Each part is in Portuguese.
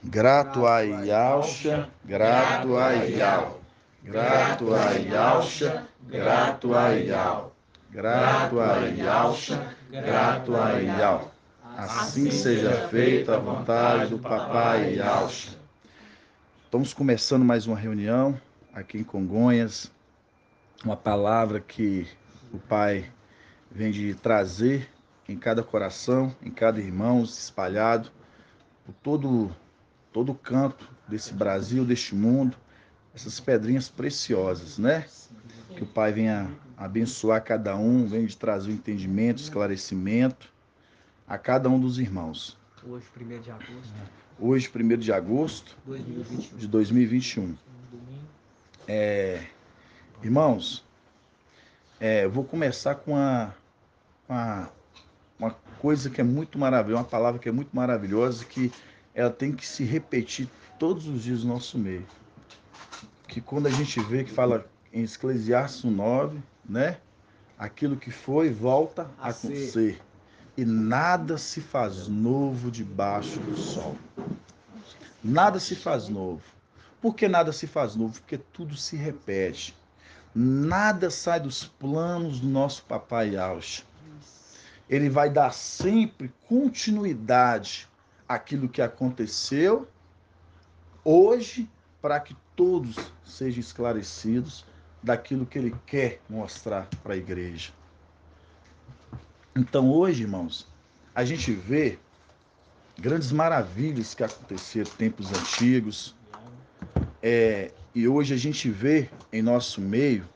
Grato a Yalcha, grato a Yal. Grato a Yalcha, grato a Yal. Grato a Yalcha, grato a Yal. Assim seja feita a vontade do Papai Yalcha. Estamos começando mais uma reunião aqui em Congonhas. Uma palavra que o Pai vem de trazer em cada coração, em cada irmão espalhado por todo canto desse Brasil, deste mundo, essas pedrinhas preciosas, né? Que o Pai venha abençoar cada um, venha de trazer o entendimento, esclarecimento a cada um dos irmãos. Hoje, 1º de agosto. Hoje, 1º de agosto de 2021. Irmãos, eu vou começar com uma coisa que é muito maravilhosa, uma palavra que é muito maravilhosa, que ela tem que se repetir todos os dias no nosso meio. Que quando a gente vê que fala em Eclesiastes 9, né? Aquilo que foi, volta a ser. E nada se faz novo debaixo do sol. Nada se faz novo. Por que nada se faz novo? Porque tudo se repete. Nada sai dos planos do nosso Papai Yalcha. Ele vai dar sempre continuidade àquilo que aconteceu hoje, para que todos sejam esclarecidos daquilo que ele quer mostrar para a igreja. Então hoje, irmãos, a gente vê grandes maravilhas que aconteceram em tempos antigos, e hoje a gente vê em nosso meio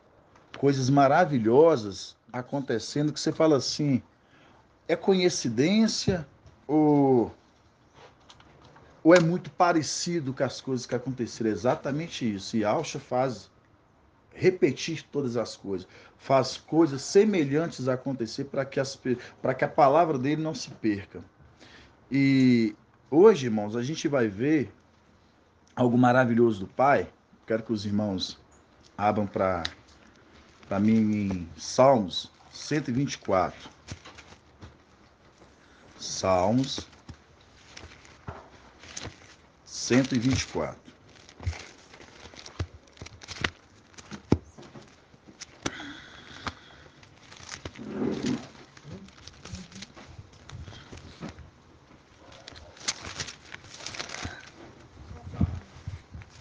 coisas maravilhosas acontecendo que você fala assim, é coincidência ou é muito parecido com as coisas que aconteceram? Exatamente isso. E Yalcha faz repetir todas as coisas, faz coisas semelhantes a acontecer para que a palavra dele não se perca. E hoje, irmãos, a gente vai ver algo maravilhoso do Pai. Quero que os irmãos abram para mim em Salmos 124. Salmos 124.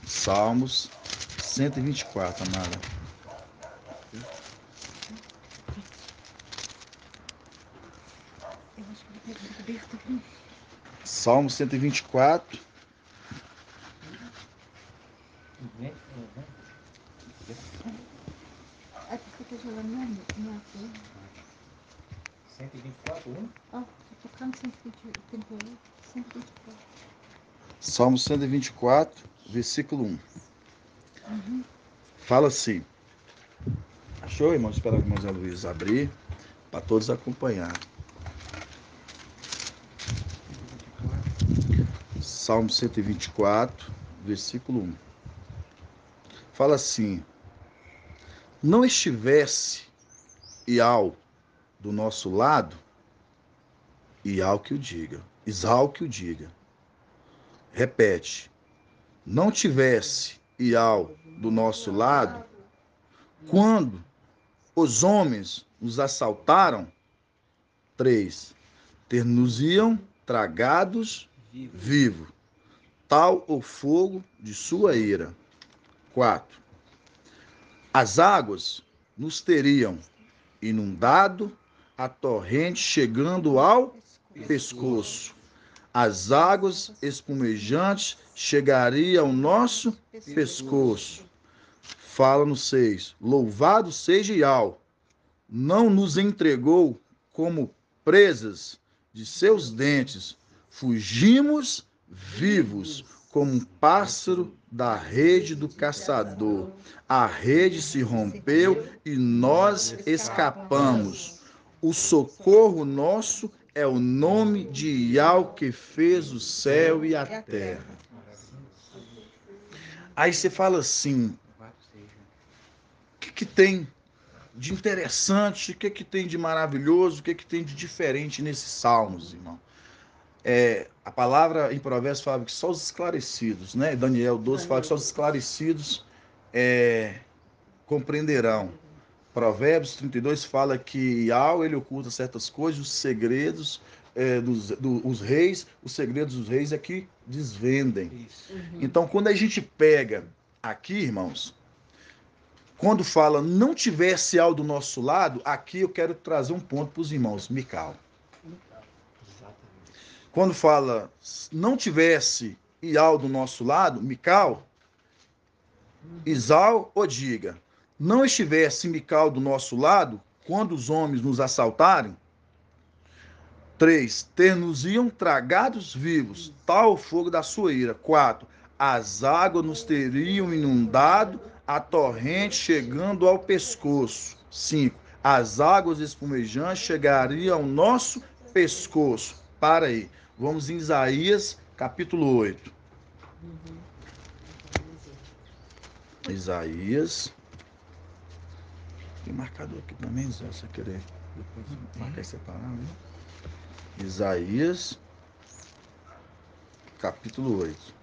Salmos 124, amada. Salmo 124. Salmo 124, versículo 1. Fala assim. Achou, irmão? Espero que o irmão Luiz abrir, para todos acompanhar. Salmo 124, versículo 1. Fala assim: não estivesse Ial do nosso lado, Ial que o diga, Isal que o diga. Repete: não tivesse Ial do nosso lado, quando os homens nos assaltaram, 3, ter-nos-iam tragados vivo, tal o fogo de sua ira. 4, as águas nos teriam inundado, a torrente chegando ao pescoço. As águas espumejantes chegariam ao nosso pescoço. Fala no 6. Louvado seja Ial, não nos entregou como presas de seus dentes. Fugimos vivos como um pássaro da rede do caçador. A rede se rompeu e nós escapamos. O socorro nosso é o nome de Ial, que fez o céu e a terra. Aí você fala assim, o que tem de interessante, o que tem de maravilhoso, o que tem de diferente nesses salmos, irmão? A palavra em Provérbios fala que só os esclarecidos, né? Daniel 12 fala que só os esclarecidos compreenderão. Provérbios 32 fala que ele oculta certas coisas, os segredos dos reis, os segredos dos reis é que desvendem. Então, quando a gente pega aqui, irmãos, quando fala não tivesse Al do nosso lado, aqui eu quero trazer um ponto para os irmãos, Mical. Quando fala não tivesse Ial do nosso lado, Mical, Isal ou diga, não estivesse Mical do nosso lado, quando os homens nos assaltarem, 3. Ter-nos-iam tragados vivos, tal o fogo da sua ira. 4. As águas nos teriam inundado, a torrente chegando ao pescoço. 5. As águas espumejantes chegariam ao nosso pescoço. Para aí. Vamos em Isaías, capítulo 8. Isaías. Tem marcador aqui também, Zé, se você querer marcar e separar, né? Isaías, capítulo 8.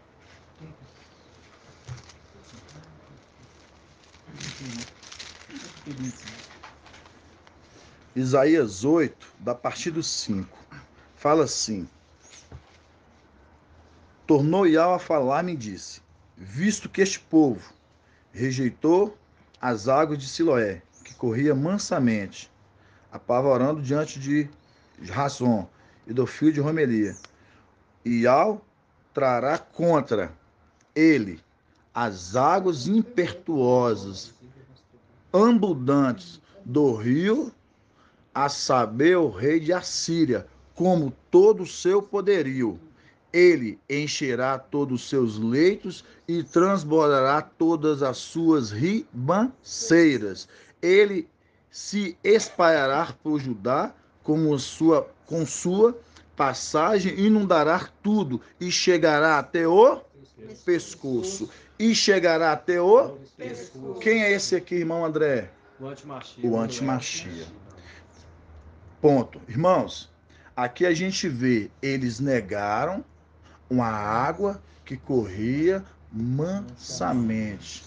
Isaías 8, da partir do 5. Fala assim: Tornou Ial a falar-me e disse: Visto que este povo rejeitou as águas de Siloé, que corria mansamente, apavorando diante de Rasson e do fio de Romelia, Ial trará contra ele as águas impetuosas, abundantes do rio, a saber, o rei de Assíria, como todo o seu poderio. Ele encherá todos os seus leitos e transbordará todas as suas ribanceiras. Ele se espalhará por Judá com sua passagem, inundará tudo e chegará até o pescoço. E chegará até o pescoço. Quem é esse aqui, irmão André? O antimachia. O antimachia. Ponto. Irmãos, aqui a gente vê, eles negaram uma água que mansamente.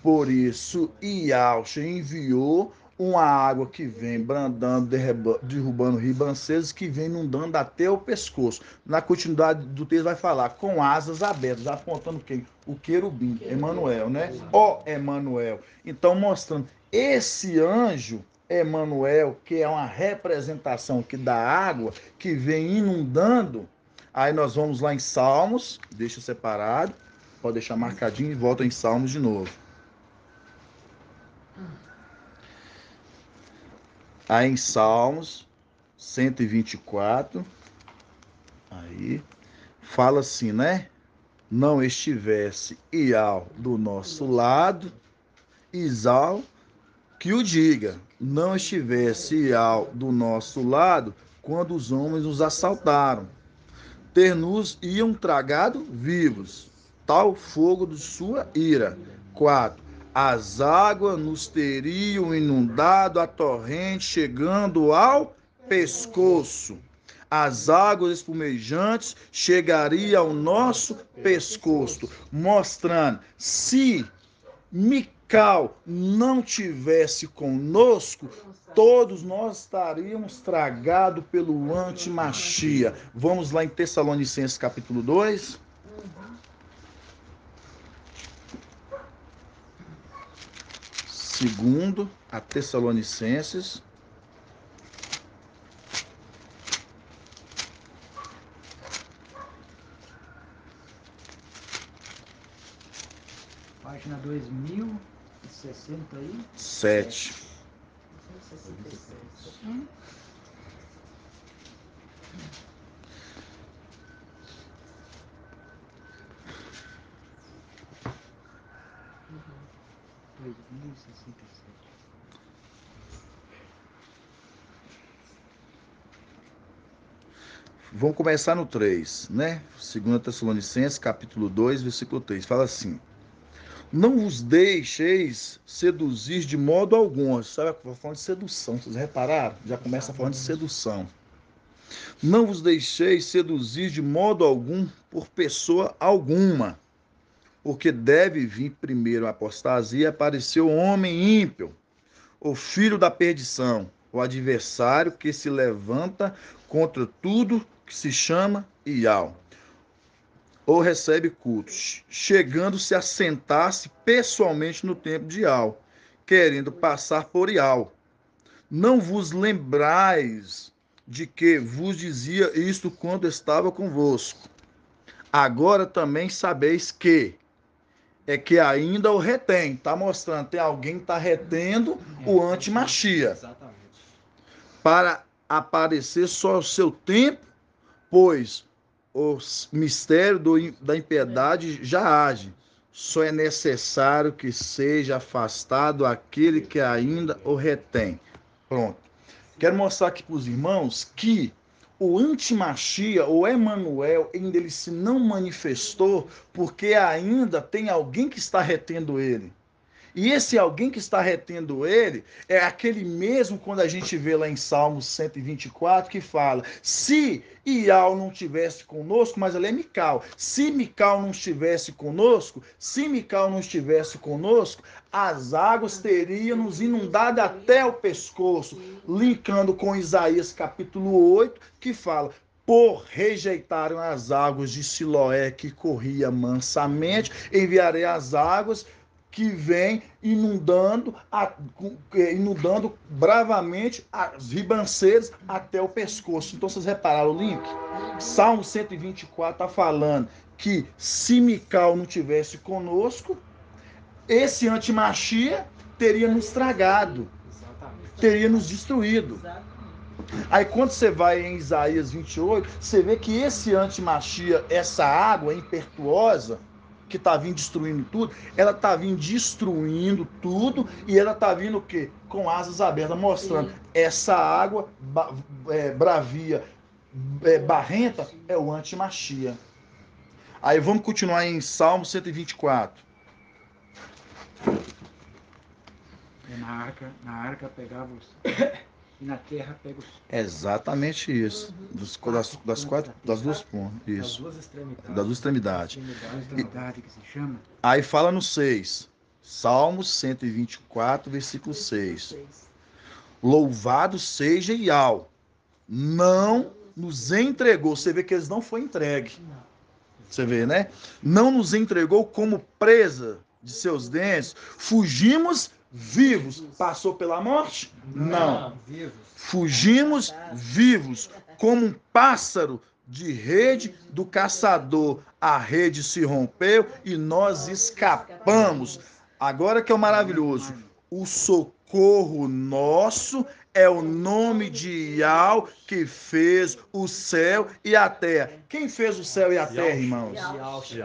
Por isso, Ialcha enviou uma água que vem brandando, derrubando ribanceiros, que vem inundando até o pescoço. Na continuidade do texto vai falar, com asas abertas, apontando quem? O querubim, Emanuel, né? Ó Emanuel. Então, mostrando, esse anjo Emanuel, que é uma representação aqui da água, que vem inundando. Aí nós vamos lá em Salmos, deixa separado, pode deixar marcadinho e volta em Salmos de novo. Aí em Salmos 124, aí fala assim, né? Não estivesse Ial do nosso lado, Isal que o diga, não estivesse Ial do nosso lado quando os homens nos assaltaram. Ter-nos iam tragado vivos, tal fogo de sua ira. 4. As águas nos teriam inundado, a torrente chegando ao pescoço. As águas espumejantes chegariam ao nosso pescoço, mostrando, se Mical não tivesse conosco, todos nós estaríamos tragados pelo antimachia. Vamos lá em Tessalonicenses capítulo 2. Segundo a Tessalonicenses. Página 2067. 7. Vamos começar no 3, né? 2 Tessalonicenses, capítulo 2, versículo 3. Fala assim: Não vos deixeis seduzir de modo algum. Sabe, falando de sedução, vocês repararam? Já começa falando de sedução. Não vos deixeis seduzir de modo algum por pessoa alguma, porque deve vir primeiro a apostasia e aparecer o homem ímpio, o filho da perdição, o adversário que se levanta contra tudo que se chama Ial, ou recebe cultos, chegando-se a sentar-se pessoalmente no templo de Ial, querendo passar por Ial. Não vos lembrais de que vos dizia isto quando estava convosco. Agora também sabeis que que ainda o retém. Está mostrando, tem alguém que está retendo o antimachia. Exatamente. Para aparecer só o seu tempo, pois o mistério da impiedade já age. Só é necessário que seja afastado aquele que ainda o retém. Pronto. Quero mostrar aqui para os irmãos que o antimachia, o Emanuel, ainda ele se não manifestou porque ainda tem alguém que está retendo ele. E esse alguém que está retendo ele é aquele mesmo quando a gente vê lá em Salmos 124 que fala: se Ial não estivesse conosco, mas ali é Mical, se Mical não estivesse conosco, as águas teriam nos inundado até o pescoço, linkando com Isaías capítulo 8, que fala: por rejeitaram as águas de Siloé que corria mansamente, enviarei as águas que vem inundando bravamente as ribanceiras até o pescoço. Então, vocês repararam o link? Salmo 124 está falando que se Mical não tivesse conosco, esse antimachia teria nos tragado, teria nos destruído. Aí quando você vai em Isaías 28, você vê que esse antimachia, essa água impetuosa, que está vindo destruindo tudo, ela está vindo destruindo tudo e ela está vindo o quê? Com asas abertas, mostrando essa água bravia, barrenta, é o antimachia. Aí vamos continuar em Salmo 124. Na arca pegava os... E na terra pega os... Exatamente isso. Das duas pontas. Isso. Das duas extremidades. Extremidade que se chama. Aí fala no 6. Salmos 124, versículo 6. Louvado seja Ial. Não nos entregou. Você vê que eles não foram entregues. Você vê, né? Não nos entregou como presa de seus dentes. Fugimos vivos. Passou pela morte? Não. Fugimos vivos, como um pássaro de rede do caçador. A rede se rompeu e nós escapamos. Agora que é o maravilhoso. O socorro nosso é o nome de Ial, que fez o céu e a terra. Quem fez o céu e a terra, irmãos?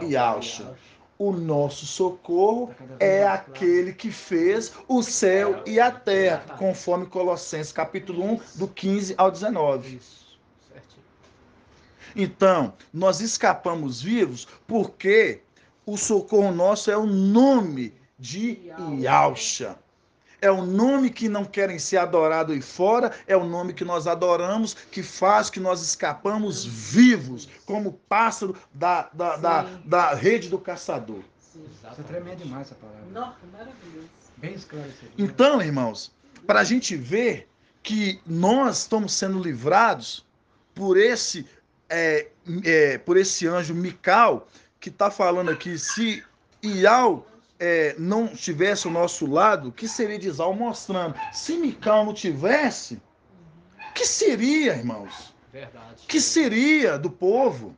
Yahshua. O nosso socorro é aquele que fez o céu e a terra, conforme Colossenses capítulo 1, do 15 ao 19. Então, nós escapamos vivos porque o socorro nosso é o nome de Yahshua. É o nome que não querem ser adorado aí fora, é o nome que nós adoramos, que faz que nós escapamos vivos, como pássaro da rede do caçador. Isso é tremendo demais essa palavra. Nossa, maravilhoso. Bem esclarecedor. Então, irmãos, para a gente ver que nós estamos sendo livrados por esse anjo Mical, que está falando aqui, se Ial não estivesse ao nosso lado, que seria de Isau mostrando? Se Mical não tivesse, que seria, irmãos? Verdade. Que seria do povo?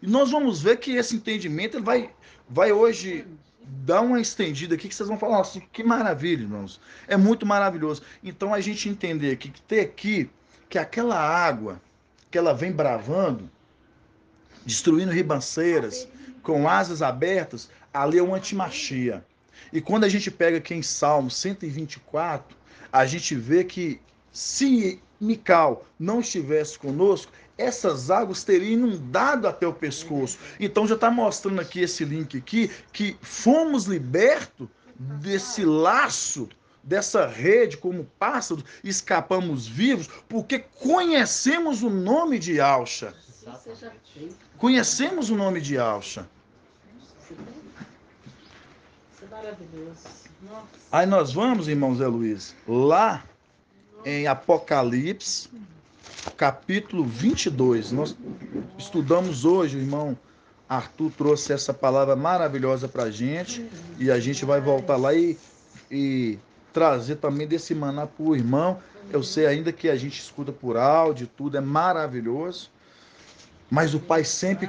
E nós vamos ver que esse entendimento ele vai hoje dar uma estendida aqui, que vocês vão falar assim, que maravilha, irmãos. É muito maravilhoso. Então a gente entender que ter aqui, que aquela água, que ela vem bravando, destruindo ribanceiras, com asas abertas, ali é um antimachia. E quando a gente pega aqui em Salmo 124, a gente vê que se Mical não estivesse conosco, essas águas teriam inundado até o pescoço. Então já está mostrando aqui esse link aqui, que fomos libertos desse laço dessa rede como pássaros, escapamos vivos, porque conhecemos o nome de Yahshua. Conhecemos o nome de Yahshua. Isso é maravilhoso. Nossa. Aí nós vamos, irmão Zé Luiz, lá em Apocalipse, capítulo 22. Nós estudamos hoje, o irmão Arthur trouxe essa palavra maravilhosa para a gente, e a gente vai voltar lá e trazer também desse maná para o irmão. Eu sei ainda que a gente escuta por áudio, tudo é maravilhoso, mas o Pai sempre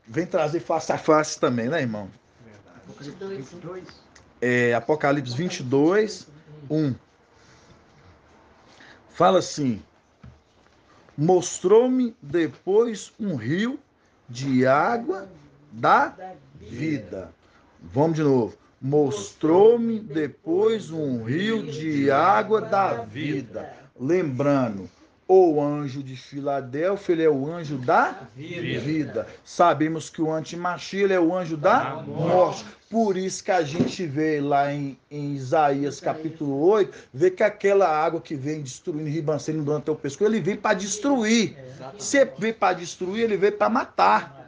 vem trazer face a face também, né, irmão? Apocalipse 22. Apocalipse 22, 1. Fala assim: mostrou-me depois um rio de água da vida. Vamos de novo. Mostrou-me depois um rio de água da vida. Lembrando, o anjo de Filadélfia, ele é o anjo da vida. Sabemos que o antimachia é o anjo da morte. Por isso que a gente vê lá em Isaías capítulo 8, vê que aquela água que vem destruindo, ribanceiros, dando até o pescoço, ele vem para destruir. Se ele veio para destruir, ele veio para matar.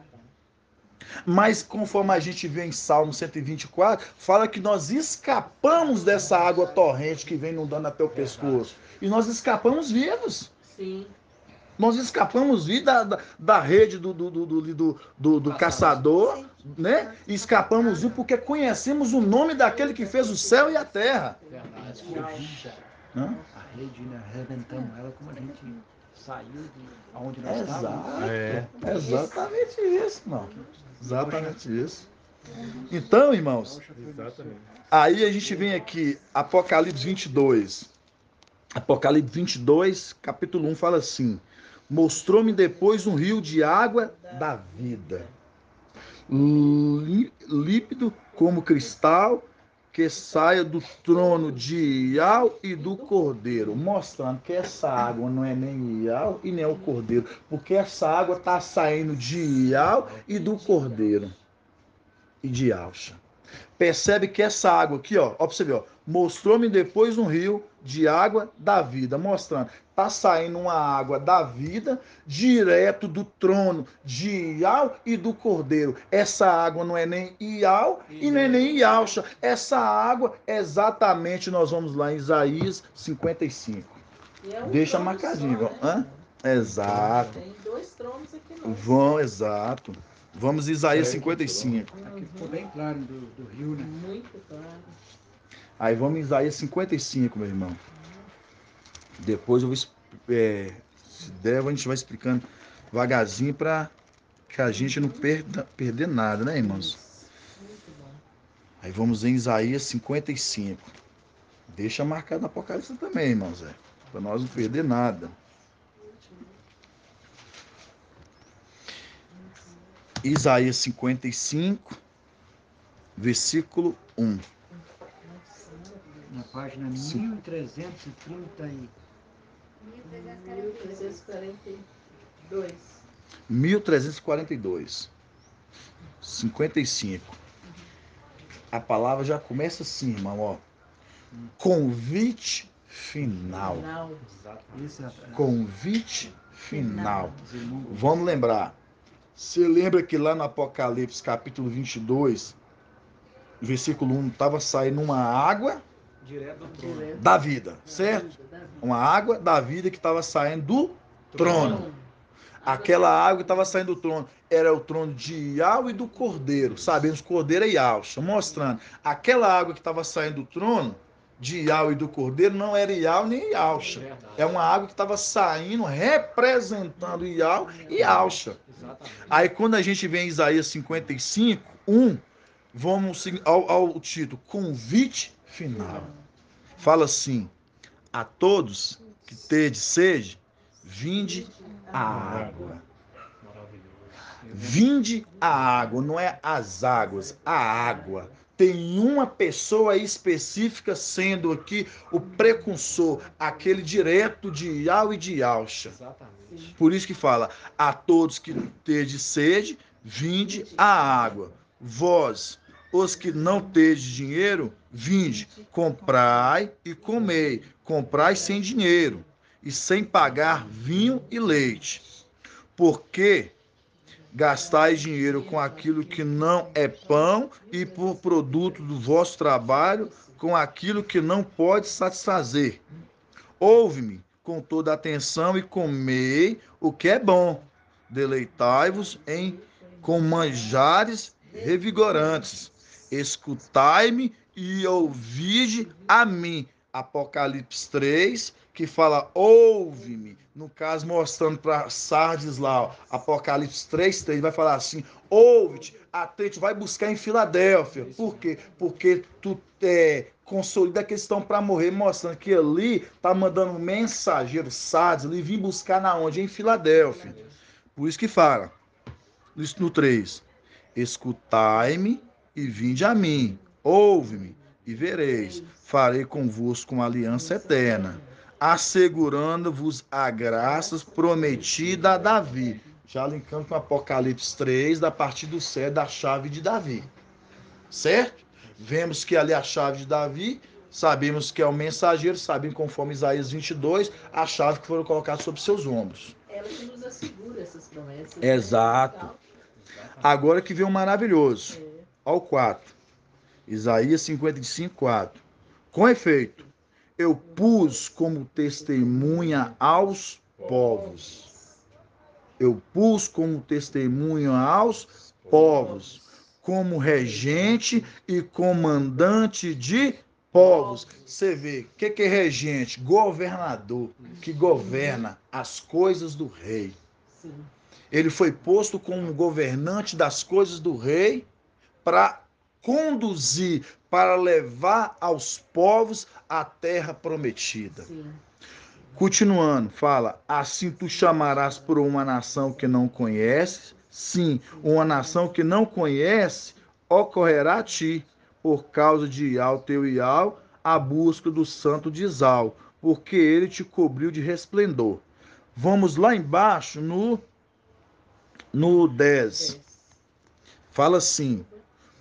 Mas conforme a gente vê em Salmo 124, fala que nós escapamos dessa água torrente que vem inundando até o pescoço. E nós escapamos vivos. Sim. Nós escapamos da rede do caçador, né? E escapamos porque conhecemos o nome daquele que fez o céu e a terra. Hã? A rede, né? Arrebentamos ela como a gente saiu de onde nós Exato. estávamos. Exatamente isso, irmão. Exatamente isso. Então, irmãos, aí a gente vem aqui, Apocalipse 22. Apocalipse 22, capítulo 1, fala assim: mostrou-me depois um rio de água da vida, límpido como cristal, que saia do trono de Iau e do Cordeiro, mostrando que essa água não é nem Iau e nem o Cordeiro, porque essa água está saindo de Iau e do Cordeiro e de Yahshua. Percebe que essa água aqui, ó pra você ver, ó, mostrou-me depois um rio de água da vida, mostrando, tá saindo uma água da vida direto do trono de Iau e do Cordeiro. Essa água não é nem Iau e não é nem Yahshua. Essa água, exatamente, nós vamos lá em Isaías 55. Deixa marcadinho, só, né? Exato. Tem 2 tronos aqui não. Vão, exato. Vamos em Isaías 55. Aqui ficou bem claro do rio, né? Muito claro. Aí vamos em Isaías 55, meu irmão. Depois eu vou, se der, a gente vai explicando devagarzinho para que a gente não perder nada, né, irmãos? Muito bom. Aí vamos em Isaías 55. Deixa marcado no Apocalipse também, irmãos, para nós não perder nada. Isaías 55, versículo 1. Na página 1330 e... 1342. 1342. 55. A palavra já começa assim, irmão, ó. Convite final. Isso é... Convite final. Vamos lembrar. Você lembra que lá no Apocalipse, capítulo 22, versículo 1, estava saindo uma água da vida, certo? Uma água da vida que estava saindo do trono. Aquela água que estava saindo do trono era o trono de Iau e do Cordeiro. Sabemos que o Cordeiro é Yahshua, mostrando. Aquela água que estava saindo do trono de Iau e do Cordeiro não era Iau nem Yahshua. É uma água que estava saindo, representando Iau e Yahshua. Aí quando a gente vem em Isaías 55, 1, vamos ao título, convite final. Fala assim: a todos que tendes sede, vinde a água. Vinde a água, não é as águas, a água. Tem uma pessoa específica sendo aqui o precursor, aquele direto de Iau e de Yahshua. Por isso que fala, a todos que tendes sede, vinde a água. Vós os que não tendes dinheiro, vinde, comprai e comei. Comprai sem dinheiro e sem pagar vinho e leite. Porque gastais dinheiro com aquilo que não é pão e por produto do vosso trabalho com aquilo que não pode satisfazer. Ouve-me com toda atenção e comei o que é bom. Deleitai-vos com manjares revigorantes. Escutai-me e ouvide a mim. Apocalipse 3, que fala ouve-me. No caso, mostrando para Sardes lá, ó, Apocalipse 3, vai falar assim, ouve-te, atente, vai buscar em Filadélfia. Por quê? Porque tu consolida a questão para morrer, mostrando que ali tá mandando um mensageiro, Sardes, ele vir buscar na onde? Em Filadélfia. Por isso que fala, no 3, escutai-me e vinde a mim, ouve-me e vereis, farei convosco uma aliança eterna, assegurando-vos a graça prometida a Davi. Já linkando com Apocalipse 3, da partir do 7, da chave de Davi. Certo? Vemos que ali a chave de Davi, sabemos que é o mensageiro, sabemos conforme Isaías 22, a chave que foram colocadas sobre seus ombros. Ela que nos assegura essas promessas. Exato. Né? Agora que vem o maravilhoso. É. Ao 4. Isaías 55, 4. Com efeito, eu pus como testemunha aos povos. Eu pus como testemunha aos povos, como regente e comandante de povos. Você vê, o que é regente? Governador, que governa as coisas do rei. Sim. Ele foi posto como governante das coisas do rei para conduzir, para levar aos povos a terra prometida. Sim. Continuando, fala, assim tu chamarás por uma nação que não conheces, sim, uma nação que não conhece, ocorrerá a ti, por causa de Iau, teu Iau, a busca do santo de Isau, porque ele te cobriu de resplendor. Vamos lá embaixo no 10. Fala assim,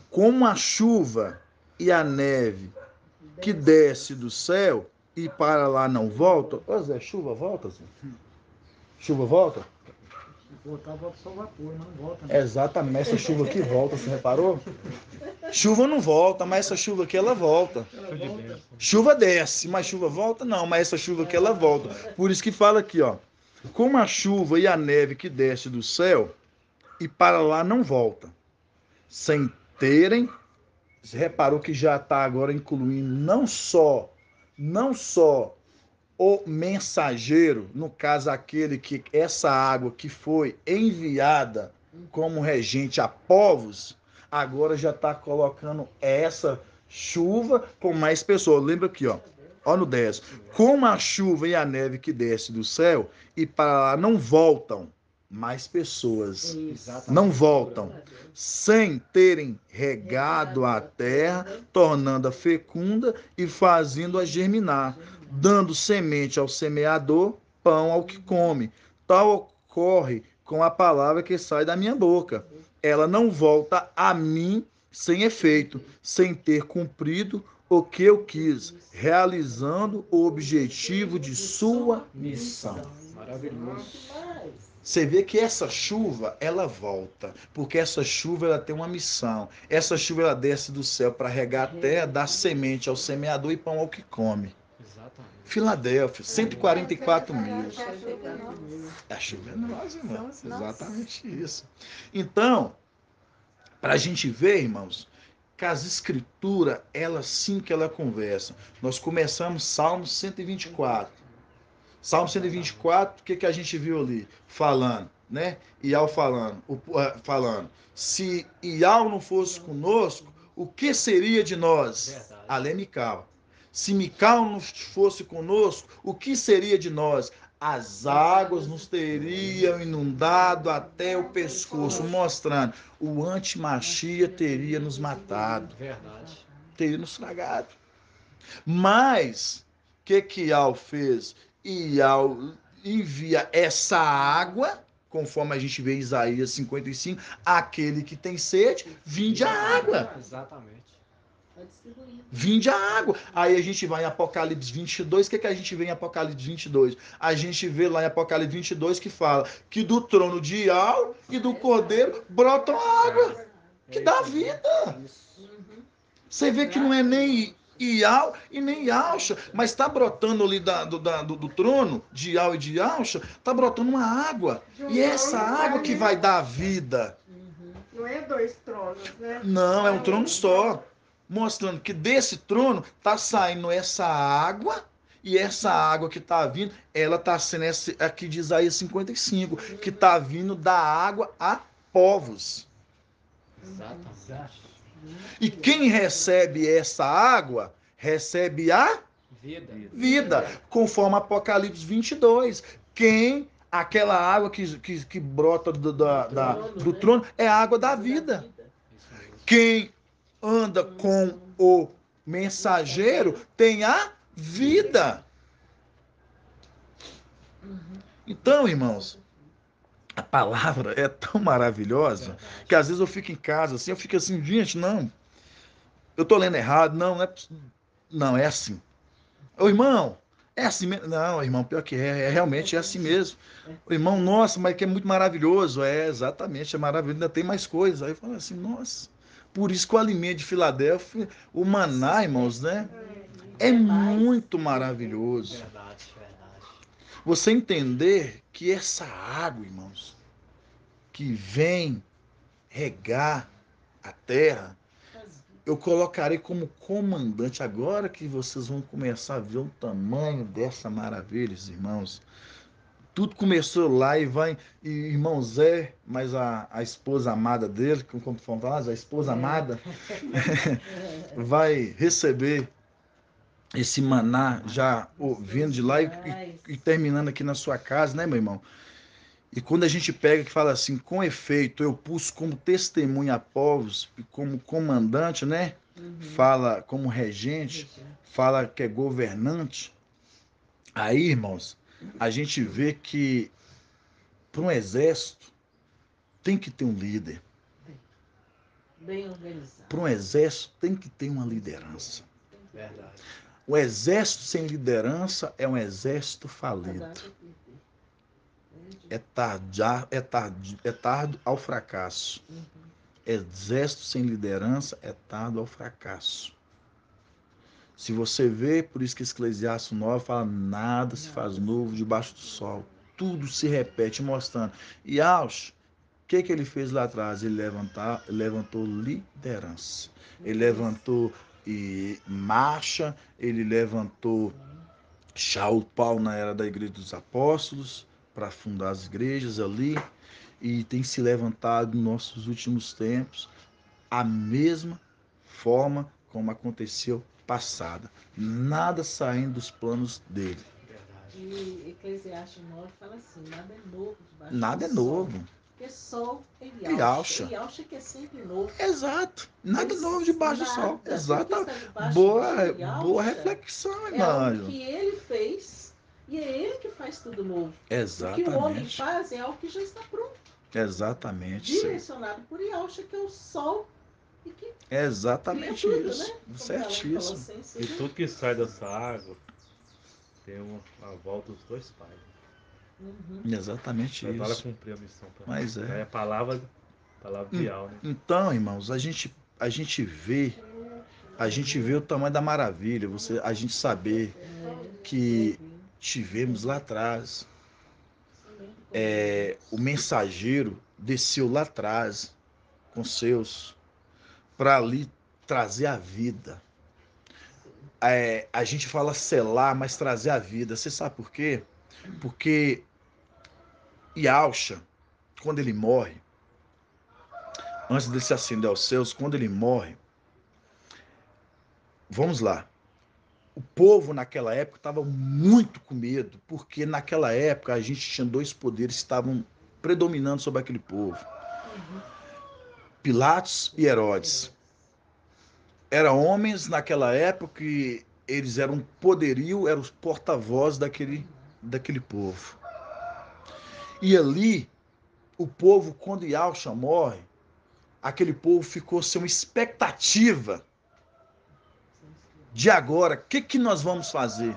como a chuva e a neve que desce do céu e para lá não volta. Ô Zé, chuva volta, Zé? Chuva volta? Se voltar, volta só vapor, não volta. Né? Exatamente, essa chuva aqui volta, você reparou? Chuva não volta, mas essa chuva aqui ela volta. Chuva desce, mas chuva volta? Não, mas essa chuva aqui ela volta. Por isso que fala aqui, ó. Como a chuva e a neve que desce do céu e para lá não volta, sem terem. Você reparou que já está agora incluindo não só o mensageiro, no caso aquele que essa água que foi enviada como regente a povos, agora já está colocando essa chuva com mais pessoas. Lembra aqui, ó no 10. Como a chuva e a neve que desce do céu e para lá não voltam mais pessoas. Não voltam sem terem regado a terra, tornando-a fecunda e fazendo-a germinar, dando semente ao semeador, pão ao que come. Tal ocorre com a palavra que sai da minha boca. Ela não volta a mim sem efeito, sem ter cumprido o que eu quis, realizando o objetivo de sua missão. Maravilhoso. Você vê que essa chuva, ela volta, porque essa chuva ela tem uma missão. Essa chuva ela desce do céu para regar a terra, dar semente ao semeador e pão ao que come. Exatamente. Filadélfia, 144 mil. A chuva é nós, irmão. Exatamente isso. Então, para a gente ver, irmãos, que as escrituras, elas sim que ela conversam. Nós começamos Salmo 124. Salmo 124, o que a gente viu ali? Falando, né? Iau falando. Se Iau não fosse conosco, o que seria de nós? Além Mical. Se Mical não fosse conosco, o que seria de nós? As águas nos teriam inundado até o pescoço, mostrando o antimachia teria nos matado. Verdade. Teria nos tragado. Mas, o que Iau fez? Iau envia essa água conforme a gente vê em Isaías 55, aquele que tem sede, vinde a água. Exatamente. Está distribuindo. Vinde a água. Aí a gente vai em Apocalipse 22. O que a gente vê em Apocalipse 22? A gente vê lá em Apocalipse 22 que fala que do trono de Iau e do Cordeiro brotam água, que dá vida. Uhum. Você vê que não é nem Iau e nem Yaucha, mas está brotando ali do trono de Iau e de Yaucha, está brotando uma água. E é essa água que vai dar vida. Uhum. Não é dois tronos, né? Não, é um trono só. Mostrando que desse trono está saindo essa água, e essa água que está vindo, ela está sendo essa, aqui de Isaías 55, que está vindo da água a povos. Exatamente. E quem recebe essa água, recebe a Vida. vida, conforme Apocalipse 22. Aquela água que brota do trono, é a água da vida. Isso mesmo. Quem anda com o mensageiro tem a vida. Então, irmãos, a palavra é tão maravilhosa que às vezes eu fico em casa assim, eu fico assim, gente, não, eu tô lendo errado, não é assim. Ô irmão, é assim mesmo? Não, irmão, pior que realmente é assim mesmo. O irmão, nossa, mas que é muito maravilhoso. É, exatamente, é maravilhoso, ainda tem mais coisa. Aí eu falo assim, nossa, por isso que o alimento de Filadélfia, o maná, irmãos, né? É muito maravilhoso. Verdade, verdade. Você entender que essa água, irmãos, que vem regar a terra, eu colocarei como comandante. Agora que vocês vão começar a ver o tamanho dessa maravilha, irmãos. Tudo começou lá e vai. E irmão Zé, mas a esposa amada dele, como falar, a esposa amada, vai receber esse maná já vindo de lá e terminando aqui na sua casa, né, meu irmão? E quando a gente pega que fala assim, com efeito, eu pus como testemunha a povos e como comandante, né? Fala como regente, fala que é governante. Aí, irmãos, a gente vê que para um exército tem que ter um líder. Bem organizado. Para um exército tem que ter uma liderança. Verdade. O exército sem liderança é um exército falido. É tardo ao fracasso. Exército sem liderança é tardo ao fracasso. Se você vê, por isso que Eclesiastes 9 fala, nada se faz novo debaixo do sol. Tudo se repete, mostrando. E Ausch, o que ele fez lá atrás? Ele levantou liderança. Ele levantou marcha, ele levantou Paulo na era da Igreja dos Apóstolos, para fundar as igrejas ali, e tem se levantado nos nossos últimos tempos a mesma forma como aconteceu passada. Nada saindo dos planos dele. Verdade. E Eclesiastes 9 fala assim, nada é novo debaixo Nada é do sol. novo. Porque sol é Yaucha. Yaucha. Yaucha que é sempre novo. Exato. Nada Mas novo debaixo do sol. nada. Tudo que Exato. está debaixo Boa Yaucha reflexão, é algo irmão. que ele fez e é ele que faz tudo novo. O que o homem Exatamente. faz é algo que já está pronto. Exatamente. Direcionado por Yaucha, que é o sol e que Exatamente cria tudo, isso. né? Como Certíssimo. fala em Colossenses, E né? tudo que sai dessa água tem a volta dos dois pais. Uhum. Exatamente Vai para isso. cumprir a missão também. Mas é. É a palavra ideal, né? Então, irmãos, a gente vê o tamanho da maravilha. A gente saber que tivemos lá atrás. O mensageiro desceu lá atrás com seus para ali trazer a vida. A gente fala selar, mas trazer a vida. Você sabe por quê? Porque Yaucha, quando ele morre, antes de se ascender aos céus, quando ele morre, vamos lá. O povo naquela época estava muito com medo, porque naquela época a gente tinha dois poderes que estavam predominando sobre aquele povo. Pilatos e Herodes. Eram homens naquela época que eles eram poderio, eram os porta-vozes daquele povo. E ali o povo, quando Yahshua morre, aquele povo ficou sem uma expectativa de agora, o que nós vamos fazer?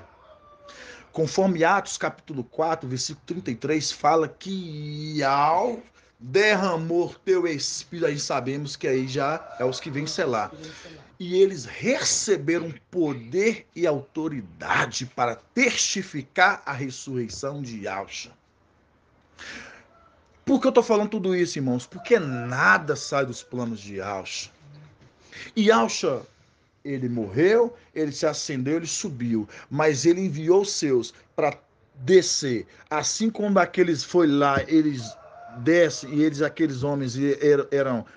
Conforme Atos capítulo 4, versículo 33, fala que Yahweh derramou teu espírito, aí sabemos que aí já é os que vêm selar. E eles receberam poder e autoridade para testificar a ressurreição de Yahshua. Por que eu estou falando tudo isso, irmãos? Porque nada sai dos planos de Yahshua. E Yahshua, ele morreu, ele se acendeu, ele subiu, mas ele enviou os seus para descer. Assim como aqueles foi lá, eles descem e eles, aqueles homens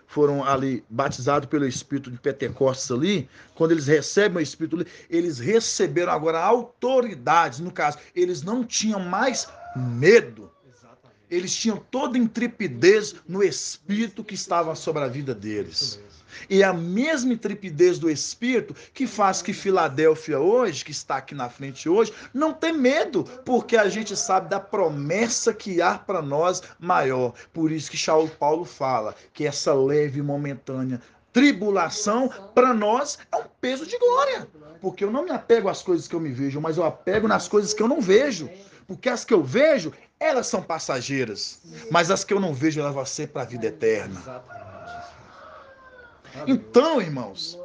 foram ali batizados pelo Espírito de Pentecostes ali, quando eles recebem o Espírito ali, eles receberam agora autoridades, no caso, eles não tinham mais medo. Eles tinham toda intrepidez no Espírito que estava sobre a vida deles. E a mesma intrepidez do Espírito que faz que Filadélfia hoje, que está aqui na frente hoje, não tem medo, porque a gente sabe da promessa que há para nós maior. Por isso que Paulo fala que essa leve e momentânea tribulação, para nós, é um peso de glória. Porque eu não me apego às coisas que eu me vejo, mas eu apego nas coisas que eu não vejo. Porque as que eu vejo, elas são passageiras. Mas as que eu não vejo, elas vão ser para a vida eterna. Então, irmãos,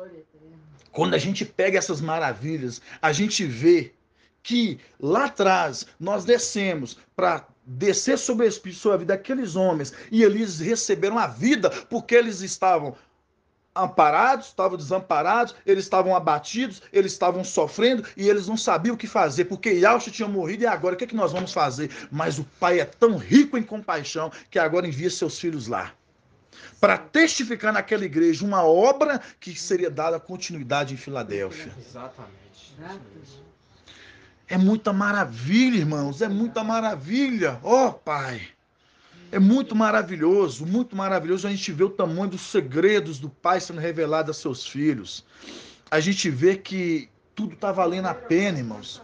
quando a gente pega essas maravilhas, a gente vê que lá atrás nós descemos para descer sobre o Espírito, sobre a vida daqueles homens, e eles receberam a vida porque eles estavam amparados, estavam desamparados, eles estavam abatidos, eles estavam sofrendo e eles não sabiam o que fazer, porque Yahshua tinha morrido e agora o que nós vamos fazer? Mas o Pai é tão rico em compaixão que agora envia seus filhos lá para testificar naquela igreja uma obra que seria dada continuidade em Filadélfia. Exatamente. É muita maravilha, irmãos, é muita maravilha. Ó, Pai, é muito maravilhoso a gente ver o tamanho dos segredos do Pai sendo revelado a seus filhos. A gente vê que tudo está valendo a pena, irmãos.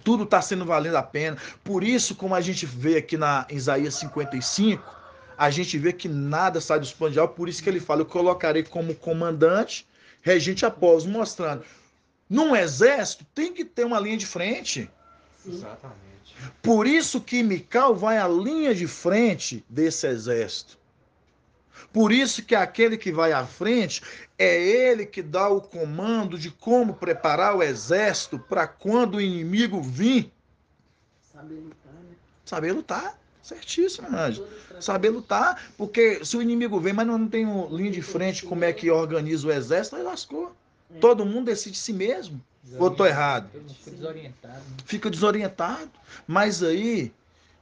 Tudo está sendo valendo a pena. Por isso, como a gente vê aqui em Isaías 55, a gente vê que nada sai dos planos de Yahweh. Por isso que ele fala, eu colocarei como comandante, regente após, mostrando. Num exército tem que ter uma linha de frente. Exatamente. Por isso que Mical vai à linha de frente desse exército. Por isso que aquele que vai à frente é ele que dá o comando de como preparar o exército para quando o inimigo vir. Saber lutar, né? Saber lutar. Certíssimo, Anjo. Saber lutar, porque se o inimigo vem, mas não tem linha de frente, como é que organiza o exército, aí lascou. Todo mundo decide si mesmo. Ou estou errado? Fica desorientado. Né? Fica desorientado. Mas aí,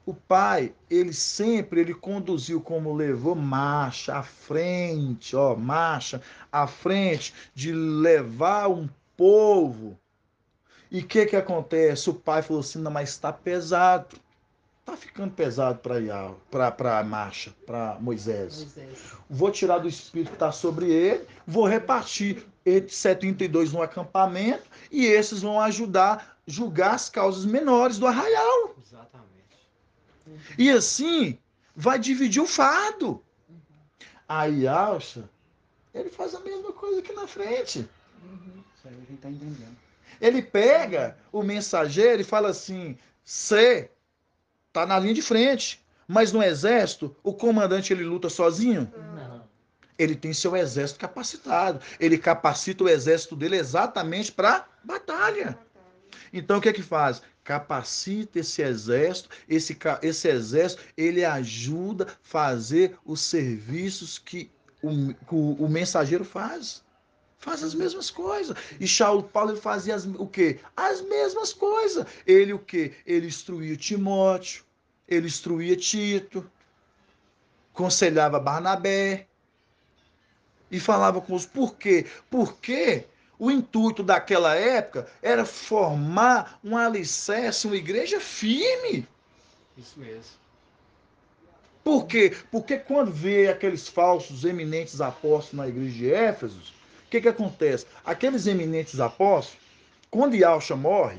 o Pai, ele conduziu como levou marcha à frente, marcha à frente de levar um povo. E o que acontece? O Pai falou assim, não, mas está pesado. Está ficando pesado para a marcha, para Moisés. Vou tirar do espírito que está sobre ele, vou repartir 72 no acampamento e esses vão ajudar a julgar as causas menores do arraial. Exatamente. E assim, vai dividir o fardo. Aí Yahshua, ele faz a mesma coisa aqui na frente. Isso aí a gente está entendendo. Ele pega o mensageiro e fala assim, você está na linha de frente, mas no exército, o comandante ele luta sozinho? Não. Ele tem seu exército capacitado. Ele capacita o exército dele exatamente para batalha. Então, o que faz? Capacita esse exército. Esse exército, ele ajuda a fazer os serviços que o mensageiro faz. Faz as mesmas coisas. E Paulo ele fazia o quê? As mesmas coisas. Ele o quê? Ele instruía Timóteo. Ele instruía Tito. Aconselhava Barnabé. E falava com os por quê? Porque o intuito daquela época era formar um alicerce, uma igreja firme. Isso mesmo. Por quê? Porque quando vê aqueles falsos eminentes apóstolos na igreja de Éfeso, o que acontece? Aqueles eminentes apóstolos, quando Yahshua morre,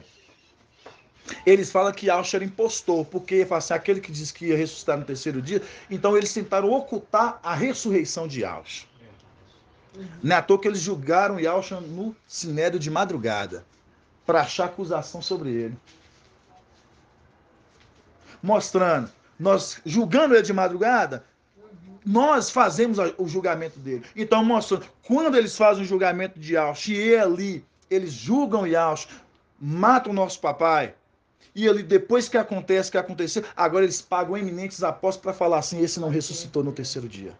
Eles falam que Yahshua era impostor, porque assim, aquele que diz que ia ressuscitar no terceiro dia, então eles tentaram ocultar a ressurreição de Yahshua. Não é à toa que eles julgaram Yahshua no sinédrio de madrugada, para achar acusação sobre ele. Mostrando, nós julgando ele de madrugada, nós fazemos o julgamento dele. Então, mostrando, quando eles fazem o julgamento de Yahshua, e ali, eles julgam Yahshua, matam o nosso papai, e ali, depois que acontece, que aconteceu, agora eles pagam eminentes apóstolos para falar assim, esse não ressuscitou no terceiro dia.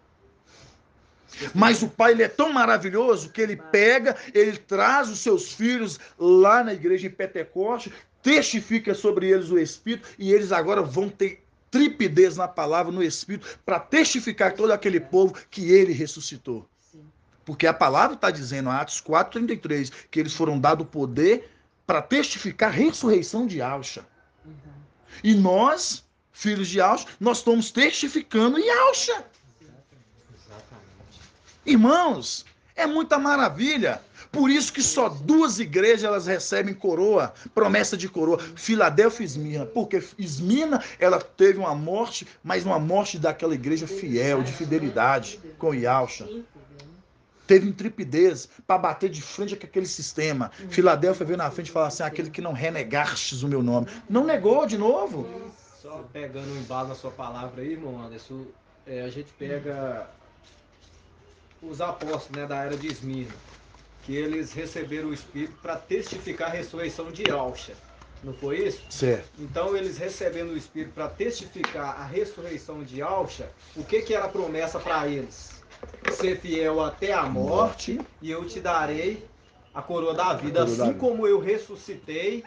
Mas o pai, ele é tão maravilhoso que ele pega, ele traz os seus filhos lá na igreja em Pentecoste, testifica sobre eles o Espírito, e eles agora vão ter tripidez na palavra, no Espírito, para testificar todo aquele povo que ele ressuscitou. Porque a palavra está dizendo, Atos 4:33, que eles foram dados poder para testificar a ressurreição de Yahshua. E nós, filhos de Yahshua, nós estamos testificando Yahshua. Irmãos, é muita maravilha. Por isso que só 2 igrejas elas recebem coroa, promessa de coroa, Filadélfia e Esmirna. Porque Esmirna, ela teve uma morte, mas uma morte daquela igreja fiel, de fidelidade com Yahshua. Teve intrepidez para bater de frente com aquele sistema. Filadélfia veio na frente e falou assim, aquele que não renegastes o meu nome. Não negou de novo. Só pegando um embalo na sua palavra aí, irmão Anderson, a gente pega os apóstolos, né, da era de Esmirna, que eles receberam o Espírito para testificar a ressurreição de Yahshua. Não foi isso? Certo. Então, eles recebendo o Espírito para testificar a ressurreição de Yahshua, o que era a promessa para eles? Ser fiel até a morte, e eu te darei a coroa da vida. Assim como eu ressuscitei,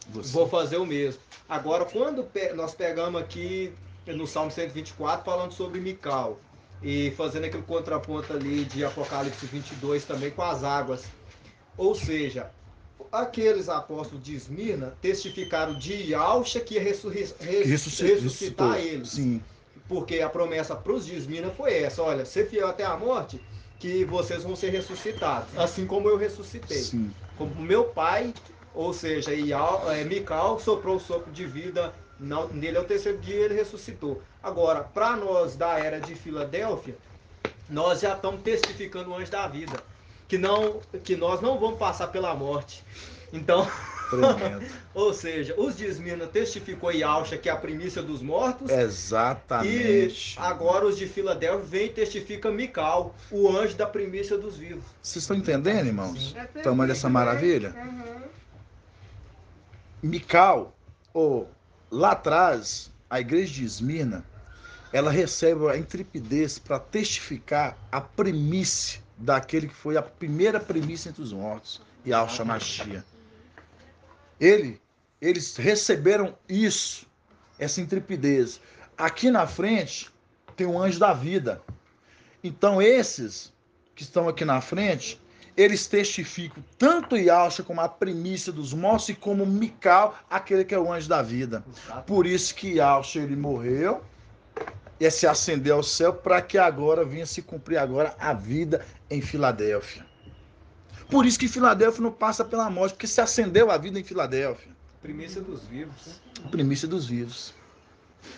vou fazer o mesmo. Agora, quando nós pegamos aqui no Salmo 124, falando sobre Mical, e fazendo aquele contraponto ali de Apocalipse 22 também com as águas. Ou seja, aqueles apóstolos de Esmirna testificaram de Yahshua que ia ressuscitar eles. Sim. Porque a promessa para os de Esmirna foi essa, olha, ser fiel até a morte, que vocês vão ser ressuscitados, assim como eu ressuscitei. Sim. Como meu pai, ou seja, Mical soprou o sopro de vida nele ao terceiro dia, ele ressuscitou. Agora, para nós da era de Filadélfia, nós já estamos testificando o anjo da vida, que nós não vamos passar pela morte. Então, ou seja, os de Esmirna testificou Yahshua, que é a primícia dos mortos. Exatamente. E agora os de Filadélfia vem e testifica Mical, o anjo da primícia dos vivos. Vocês estão entendendo, irmãos? O tamanho dessa maravilha? Mical, lá atrás, a igreja de Esmirna, ela recebe a intrepidez para testificar a primícia daquele que foi a primeira primícia entre os mortos, Yahshua Mashiach. Eles receberam isso, essa intrepidez. Aqui na frente tem o anjo da vida. Então esses que estão aqui na frente, eles testificam tanto Yahshua como a primícia dos mortos e como Mical, aquele que é o anjo da vida. Por isso que Yahshua, ele morreu e se ascendeu ao céu para que agora venha se cumprir agora a vida em Filadélfia. Por isso que Filadélfia não passa pela morte, porque se acendeu a vida em Filadélfia. Primícia dos vivos. Primícia dos vivos.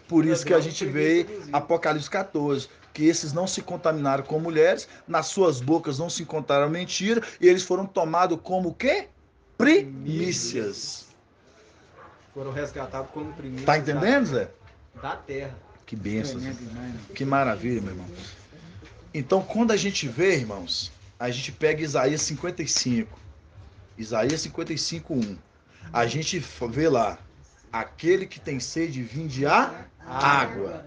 Por isso que a gente vê Apocalipse 14, que esses não se contaminaram com mulheres, nas suas bocas não se encontraram mentira, e eles foram tomados como o quê? Primícias. Foram resgatados como primícias. Tá entendendo, Zé? Da terra. Que bênção. Que maravilha, meu irmão. Então, quando a gente vê, irmãos, a gente pega Isaías 55. Isaías 55:1. A gente vê lá, aquele que tem sede, vinde a água.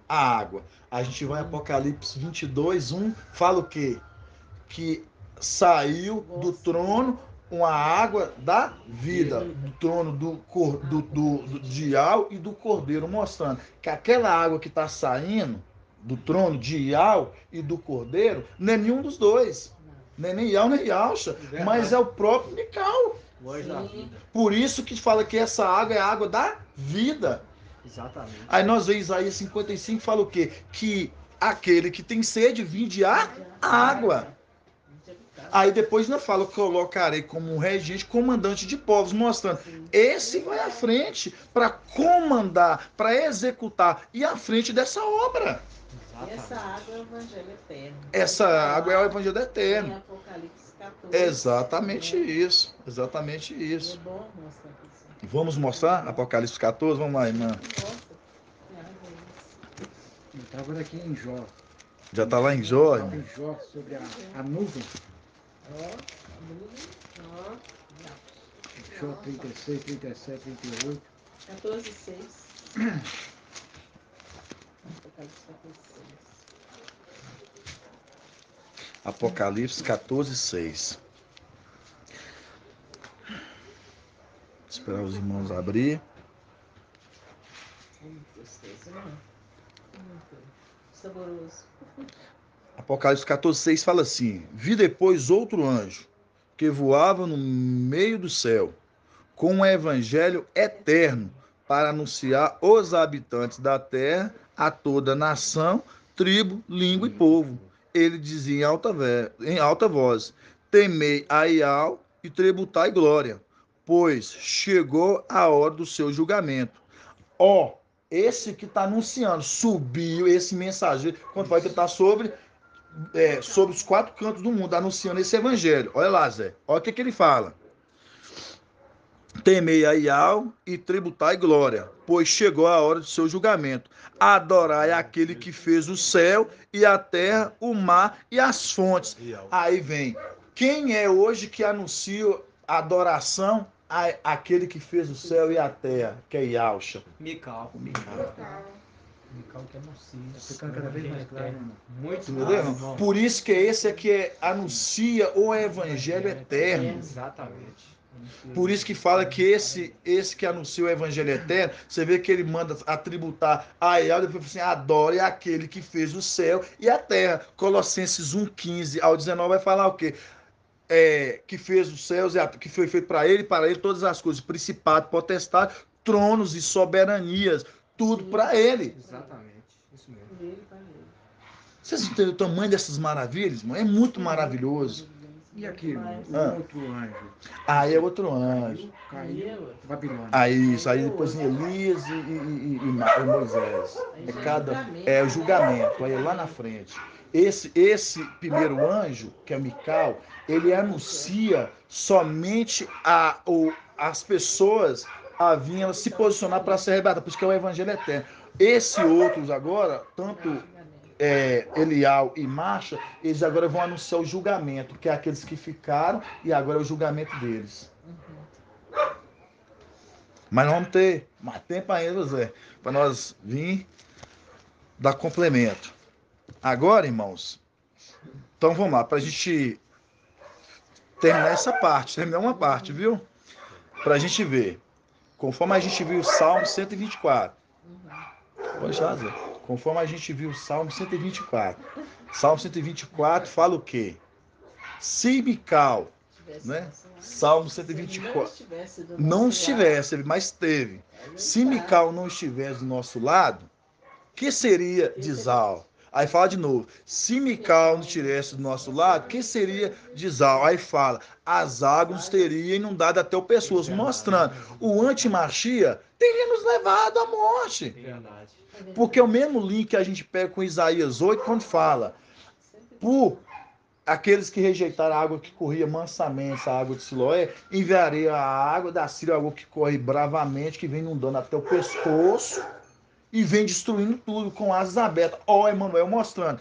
A água. A gente vai em Apocalipse 22:1, fala o quê? Que saiu do trono uma água da vida, do trono de Iau e do Cordeiro, mostrando que aquela água que está saindo do trono de Iau e do Cordeiro não é nenhum dos dois. Não é nem Iau nem Yahshua, mas é o próprio Mical. Por isso que fala que essa água é a água da vida. Exatamente. Aí nós vemos Isaías 55 fala o quê? Que aquele que tem sede, vinde a água. Aí depois ainda fala, colocarei como um regente, comandante de povos, mostrando, esse vai à frente para comandar, para executar, e à frente dessa obra. E essa água é o evangelho eterno. Essa água é o evangelho Em eterno. Apocalipse 14. Exatamente isso, exatamente E é isso. bom mostrar isso. Vamos mostrar Apocalipse 14? Vamos lá, irmã. Nossa, Eu estava aqui em Jó. Já está lá em Jó, Estava irmã? em Jó sobre a nuvem. ó, a nuvem, ó, Jó 36, 37, 38. 14, 6. Apocalipse 14, 6. Apocalipse 14, 6. Esperar os irmãos abrir. Muito gostoso, né? Muito saboroso. Apocalipse 14, 6 fala assim: Vi depois outro anjo que voava no meio do céu, com um evangelho eterno, para anunciar aos habitantes da terra, a toda nação, tribo, língua e povo. Ele dizia em alta voz: Temei a Ial e tributai glória, pois chegou a hora do seu julgamento. Ó, esse que está anunciando, subiu esse mensageiro, quando vai que ele está sobre os 4 cantos do mundo, anunciando esse evangelho. Olha lá, Zé. Olha o que ele fala. Temei a Ial e tributai glória, pois chegou a hora do seu julgamento. Adorai aquele que fez o céu e a terra, o mar e as fontes. Aí vem, quem é hoje que anuncia a adoração àquele que fez o céu e a terra? Que é Yahusha. Mical. Mical. Mical que anuncia. Está ficando cada vez mais claro, irmão. Muito Entendeu? irmão. Por isso que esse é que anuncia o evangelho eterno. Exatamente. Por isso que fala que esse que anuncia o evangelho eterno, você vê que ele manda atributar a Ial, depois assim, adore aquele que fez o céu e a terra. Colossenses 1:15 ao 19 vai falar o quê? Que fez os céus, que foi feito para ele todas as coisas, principado, potestade, tronos e soberanias, tudo para ele. Exatamente. Isso mesmo. Dele para ele. Vocês entendem o tamanho dessas maravilhas, irmão? É muito maravilhoso. E aquilo, o Ah. outro anjo? Aí é outro anjo. Caiu, Babilônia. Aí isso, aí depois em Elias e Moisés. É o julgamento, aí é lá na frente. Esse primeiro anjo, que é Mical, ele anuncia somente as pessoas a virem se posicionar para ser arrebatadas, por isso que é o evangelho eterno. Esse outros agora, tanto Elial e Marcha, eles agora vão anunciar o julgamento, que é aqueles que ficaram, e agora é o julgamento deles. Mas não vamos ter mais tempo ainda, Zé, para nós vir dar complemento. Agora, irmãos, então vamos lá, para a gente terminar essa parte, terminar uma parte, viu? Para a gente ver. Conforme a gente viu o Salmo 124. Pode já, Zé. Conforme a gente viu o Salmo 124. Salmo 124 fala o quê? Se Mical, né? Salmo 124. Não estivesse, mas teve. Se Mical não estivesse do nosso lado, que seria de Zal? Aí fala de novo. Se Mical não estivesse do nosso lado, que seria de Zal? Aí fala, as águas teriam inundado até o pescoço, mostrando o antimachia teria nos levado à morte. Verdade. Porque é o mesmo link que a gente pega com Isaías 8, quando fala, por aqueles que rejeitaram a água que corria mansamente, a água de Siloé, enviarei a água da Síria, a água que corre bravamente, que vem inundando até o pescoço e vem destruindo tudo com asas abertas. Ó, Emmanuel mostrando.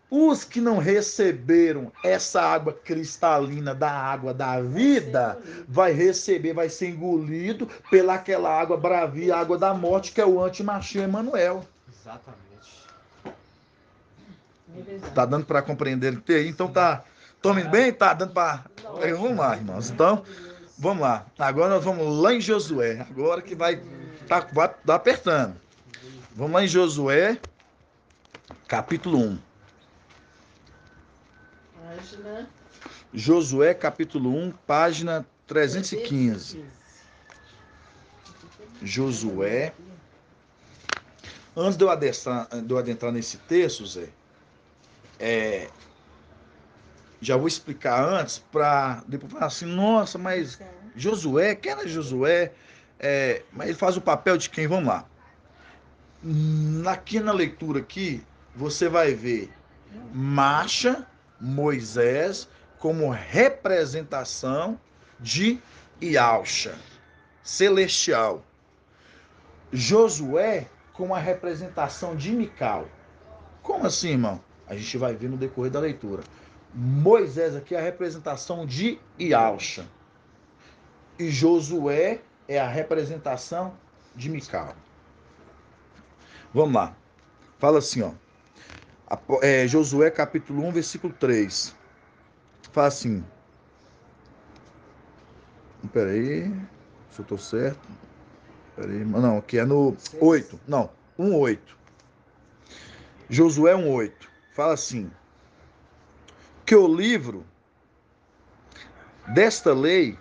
Os que não receberam essa água cristalina da água da vida, vai receber, vai ser engolido pelaquela água bravia, a água da morte, que é o antimachia Emmanuel. Exatamente. Tá dando para compreender aí? Então tá. Tome bem? Tá dando para. Vamos lá, irmãos. Então, vamos lá. Agora nós vamos lá em Josué. Agora que vai apertando. Vamos lá em Josué, capítulo 1. Josué, capítulo 1, página 315. Josué. Antes de eu adentrar nesse texto, Zé, já vou explicar antes, para depois falar assim, nossa, mas Josué, quem era Josué? Mas ele faz o papel de quem? Vamos lá. Aqui na leitura aqui, você vai ver Marcha, Moisés, como representação de Yahshua, celestial. Josué, como a representação de Mical. Como assim, irmão? A gente vai ver no decorrer da leitura. Moisés aqui é a representação de Yahshua. E Josué é a representação de Mical. Vamos lá. Fala assim, ó. Josué capítulo 1, versículo 3. Fala assim. Peraí. Se eu estou certo. Peraí. Não, aqui é no 8. Não, 1:8. Josué 1:8. Fala assim. Que o livro desta lei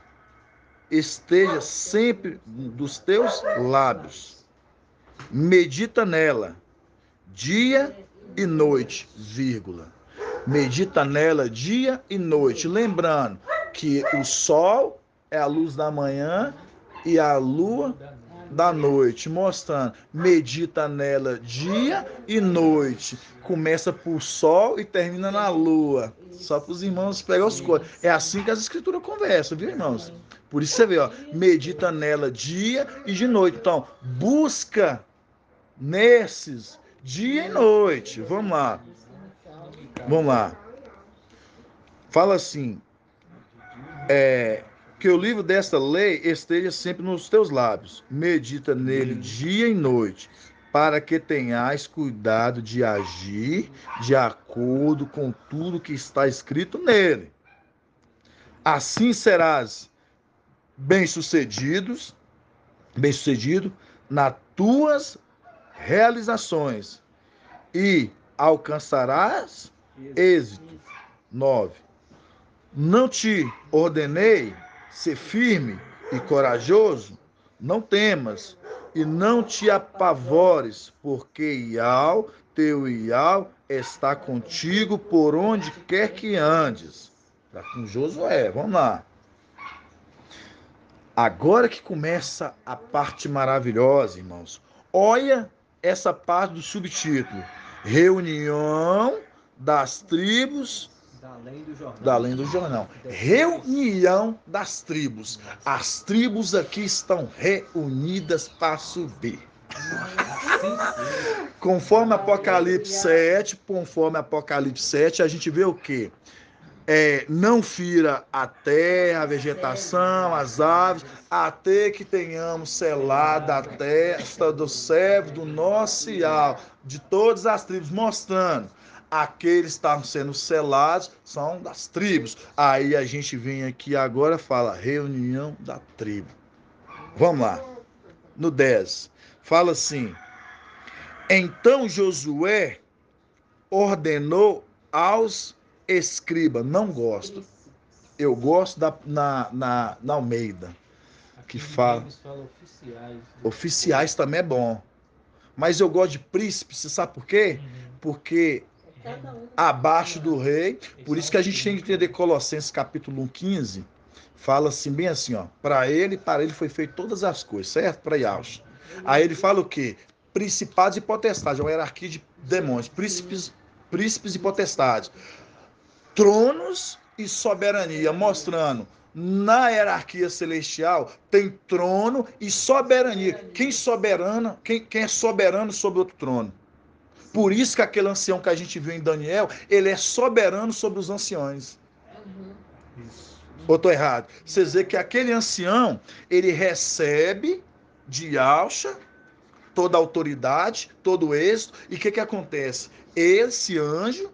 esteja sempre dos teus lábios. Medita nela, dia e noite, vírgula. Medita nela dia e noite. Lembrando que o sol é a luz da manhã e a lua da noite. Mostrando, medita nela dia e noite. Começa por sol e termina na lua. Só para os irmãos pegar os coisas. É assim que as escrituras conversam, viu, irmãos? Por isso você vê, ó, medita nela dia e de noite. Então, busca nesses dia e noite. Vamos lá. Vamos lá. Fala assim. Que o livro desta lei esteja sempre nos teus lábios. Medita nele dia e noite, para que tenhais cuidado de agir de acordo com tudo que está escrito nele. Assim serás bem-sucedido nas tuas realizações e alcançarás êxito. 9. Não te ordenei ser firme e corajoso? Não temas e não te apavores, porque Iau, teu Iau, está contigo por onde quer que andes. Está com Josué, vamos lá. Agora que começa a parte maravilhosa, irmãos. Olha essa parte do subtítulo. Reunião das tribos da além do jornal. Reunião das tribos. As tribos aqui estão reunidas para subir. Conforme Apocalipse 7, a gente vê o quê? Não fira a terra, a vegetação, as aves, até que tenhamos selado a testa do servo do nosso Iau, de todas as tribos, mostrando aqueles que estavam sendo selados são das tribos. Aí a gente vem aqui agora e fala reunião da tribo. Vamos lá. No 10. Fala assim. Então Josué ordenou aos escribas. Não gosto. Eu gosto na Almeida. Que fala. Oficiais também é bom. Mas eu gosto de príncipe. Você sabe por quê? Porque abaixo do rei, por isso que a gente tem que entender Colossenses capítulo 1:15, fala assim, bem assim, ó, para ele foi feito todas as coisas, certo? Para Yahshua. Aí ele fala o quê? Principados e potestades, é uma hierarquia de demônios, príncipes e potestades, tronos e soberania, mostrando na hierarquia celestial tem trono e soberania. Quem é soberano sobre outro trono? Por isso que aquele ancião que a gente viu em Daniel, ele é soberano sobre os anciões. Ou estou errado? Vocês veem que aquele ancião, ele recebe de Yahshua toda a autoridade, todo o êxito. E o que acontece? Esse anjo,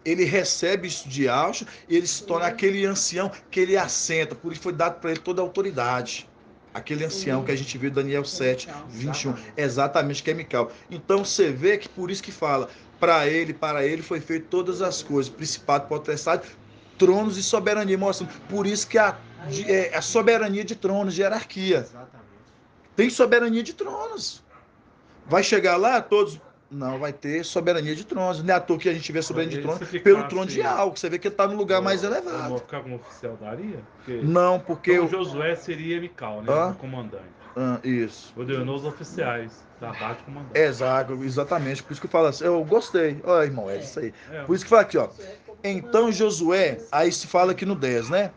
ele recebe isso de Yahshua e ele se torna aquele ancião que ele assenta. Por isso foi dado para ele toda a autoridade. Aquele ancião que a gente viu em Daniel 7:21, exatamente, que é Mical. Então você vê que por isso que fala, para ele foi feito todas as coisas, principado, potestade, tronos e soberania, mostrando. Por isso que a soberania de tronos, de hierarquia. Tem soberania de tronos. Vai chegar lá, todos Não vai ter soberania de tronos. Não é à toa que a gente vê soberania de tronos pelo trono de algo. Você vê que ele está no lugar mais elevado. Vou ficar como oficial daria? Não, porque... Então, Josué seria Mical, né? O comandante. Isso. Ordenou os oficiais da parte comandante. Exatamente. Por isso que eu falo assim, eu gostei. Ó, irmão, é isso aí. Por isso que fala aqui, ó. Então Josué, aí se fala aqui no 10, né?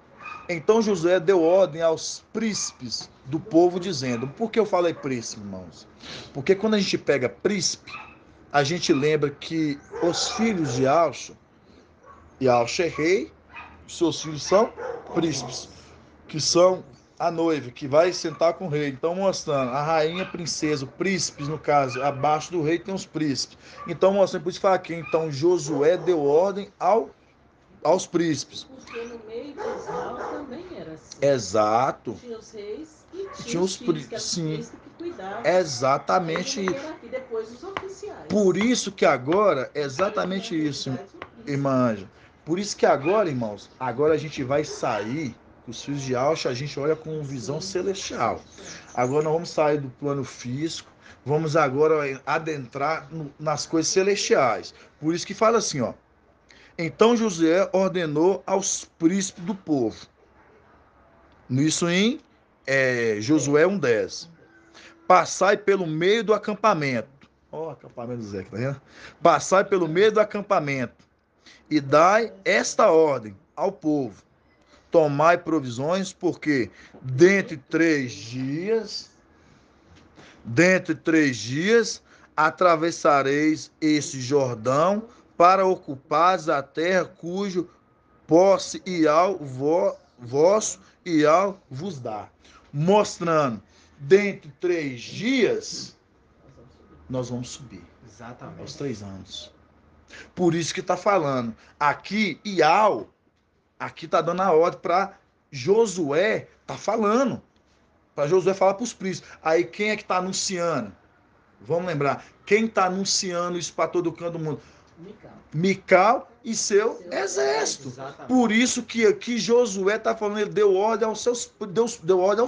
Então Josué deu ordem aos príncipes do povo, dizendo... Por que eu falei príncipe, irmãos? Porque quando a gente pega príncipe, a gente lembra que os filhos de Alxa, e Alxa é rei, seus filhos são príncipes, que são a noiva, que vai sentar com o rei. Então, mostrando a rainha, princesa, príncipes, no caso, abaixo do rei tem os príncipes. Então, mostrando, por isso fala aqui, então Josué deu ordem aos príncipes. Porque no meio de Israel também era assim. Exato. Tinha os reis e tinha os príncipes, sim. Que cuidavam. Exatamente isso. Depois os oficiais. Por isso que agora, exatamente isso, irmã. Por isso que agora, irmãos, agora a gente vai sair, os filhos de Alxa, a gente olha com visão celestial. Agora nós vamos sair do plano físico, vamos agora adentrar nas coisas celestiais. Por isso que fala assim, ó. Então Josué ordenou aos príncipes do povo. Isso em Josué 1:10. Passai pelo meio do acampamento. Ó, acampamento do Zé, tá vendo? Passai pelo meio do acampamento e dai esta ordem ao povo. Tomai provisões, porque dentro de 3 dias, atravessareis esse Jordão para ocupares a terra cujo posse Iau vosso Iau vos dá. Mostrando, dentro de 3 dias, nós vamos subir. Exatamente. Aos 3 anos. Por isso que está falando. Aqui, Iau, aqui está dando a ordem para Josué, está falando. Para Josué falar para os príncipes. Aí quem é que está anunciando? Vamos lembrar. Quem está anunciando isso para todo canto do mundo? Mical e seu exército. Exatamente. Por isso que aqui Josué está falando, ele deu ordem aos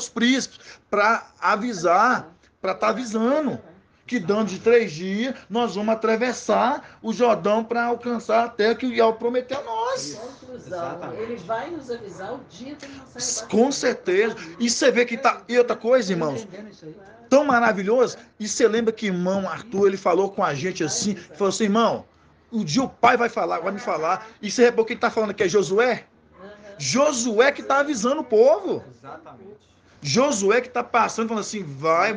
príncipes para avisar, para estar avisando que dando de 3 dias nós vamos atravessar o Jordão para alcançar a terra que Iau prometeu a nós. Ele vai nos avisar o dia que ele não sai. Com certeza. E você vê que tá. E outra coisa, irmãos, tão maravilhoso. E você lembra que irmão Arthur, ele falou com a gente assim, falou assim, irmão, o dia o pai vai me falar. E você reparou que ele está falando que é Josué? Josué que está avisando o povo. Exatamente. Josué que está passando, falando assim, vai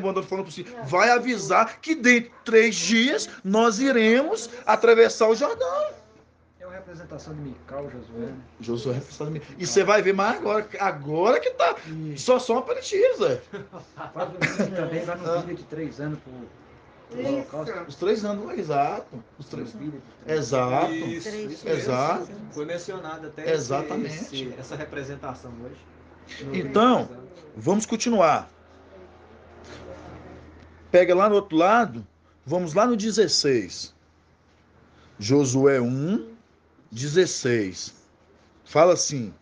avisar que dentro de 3 dias nós iremos atravessar o Jordão. É uma representação de Mical, Josué. Josué é representação de Mical. E você vai ver mais agora que tá. Só um aperitivo, Zé. Também vai no vídeo de 3 anos pro Holocausto. Os 3 anos, exato. Os 3 anos. Exato. Isso Exato. Foi mencionado até exatamente. essa representação hoje. Então, vamos continuar. Pega lá no outro lado, vamos lá no 16. Josué 1:16. Fala assim: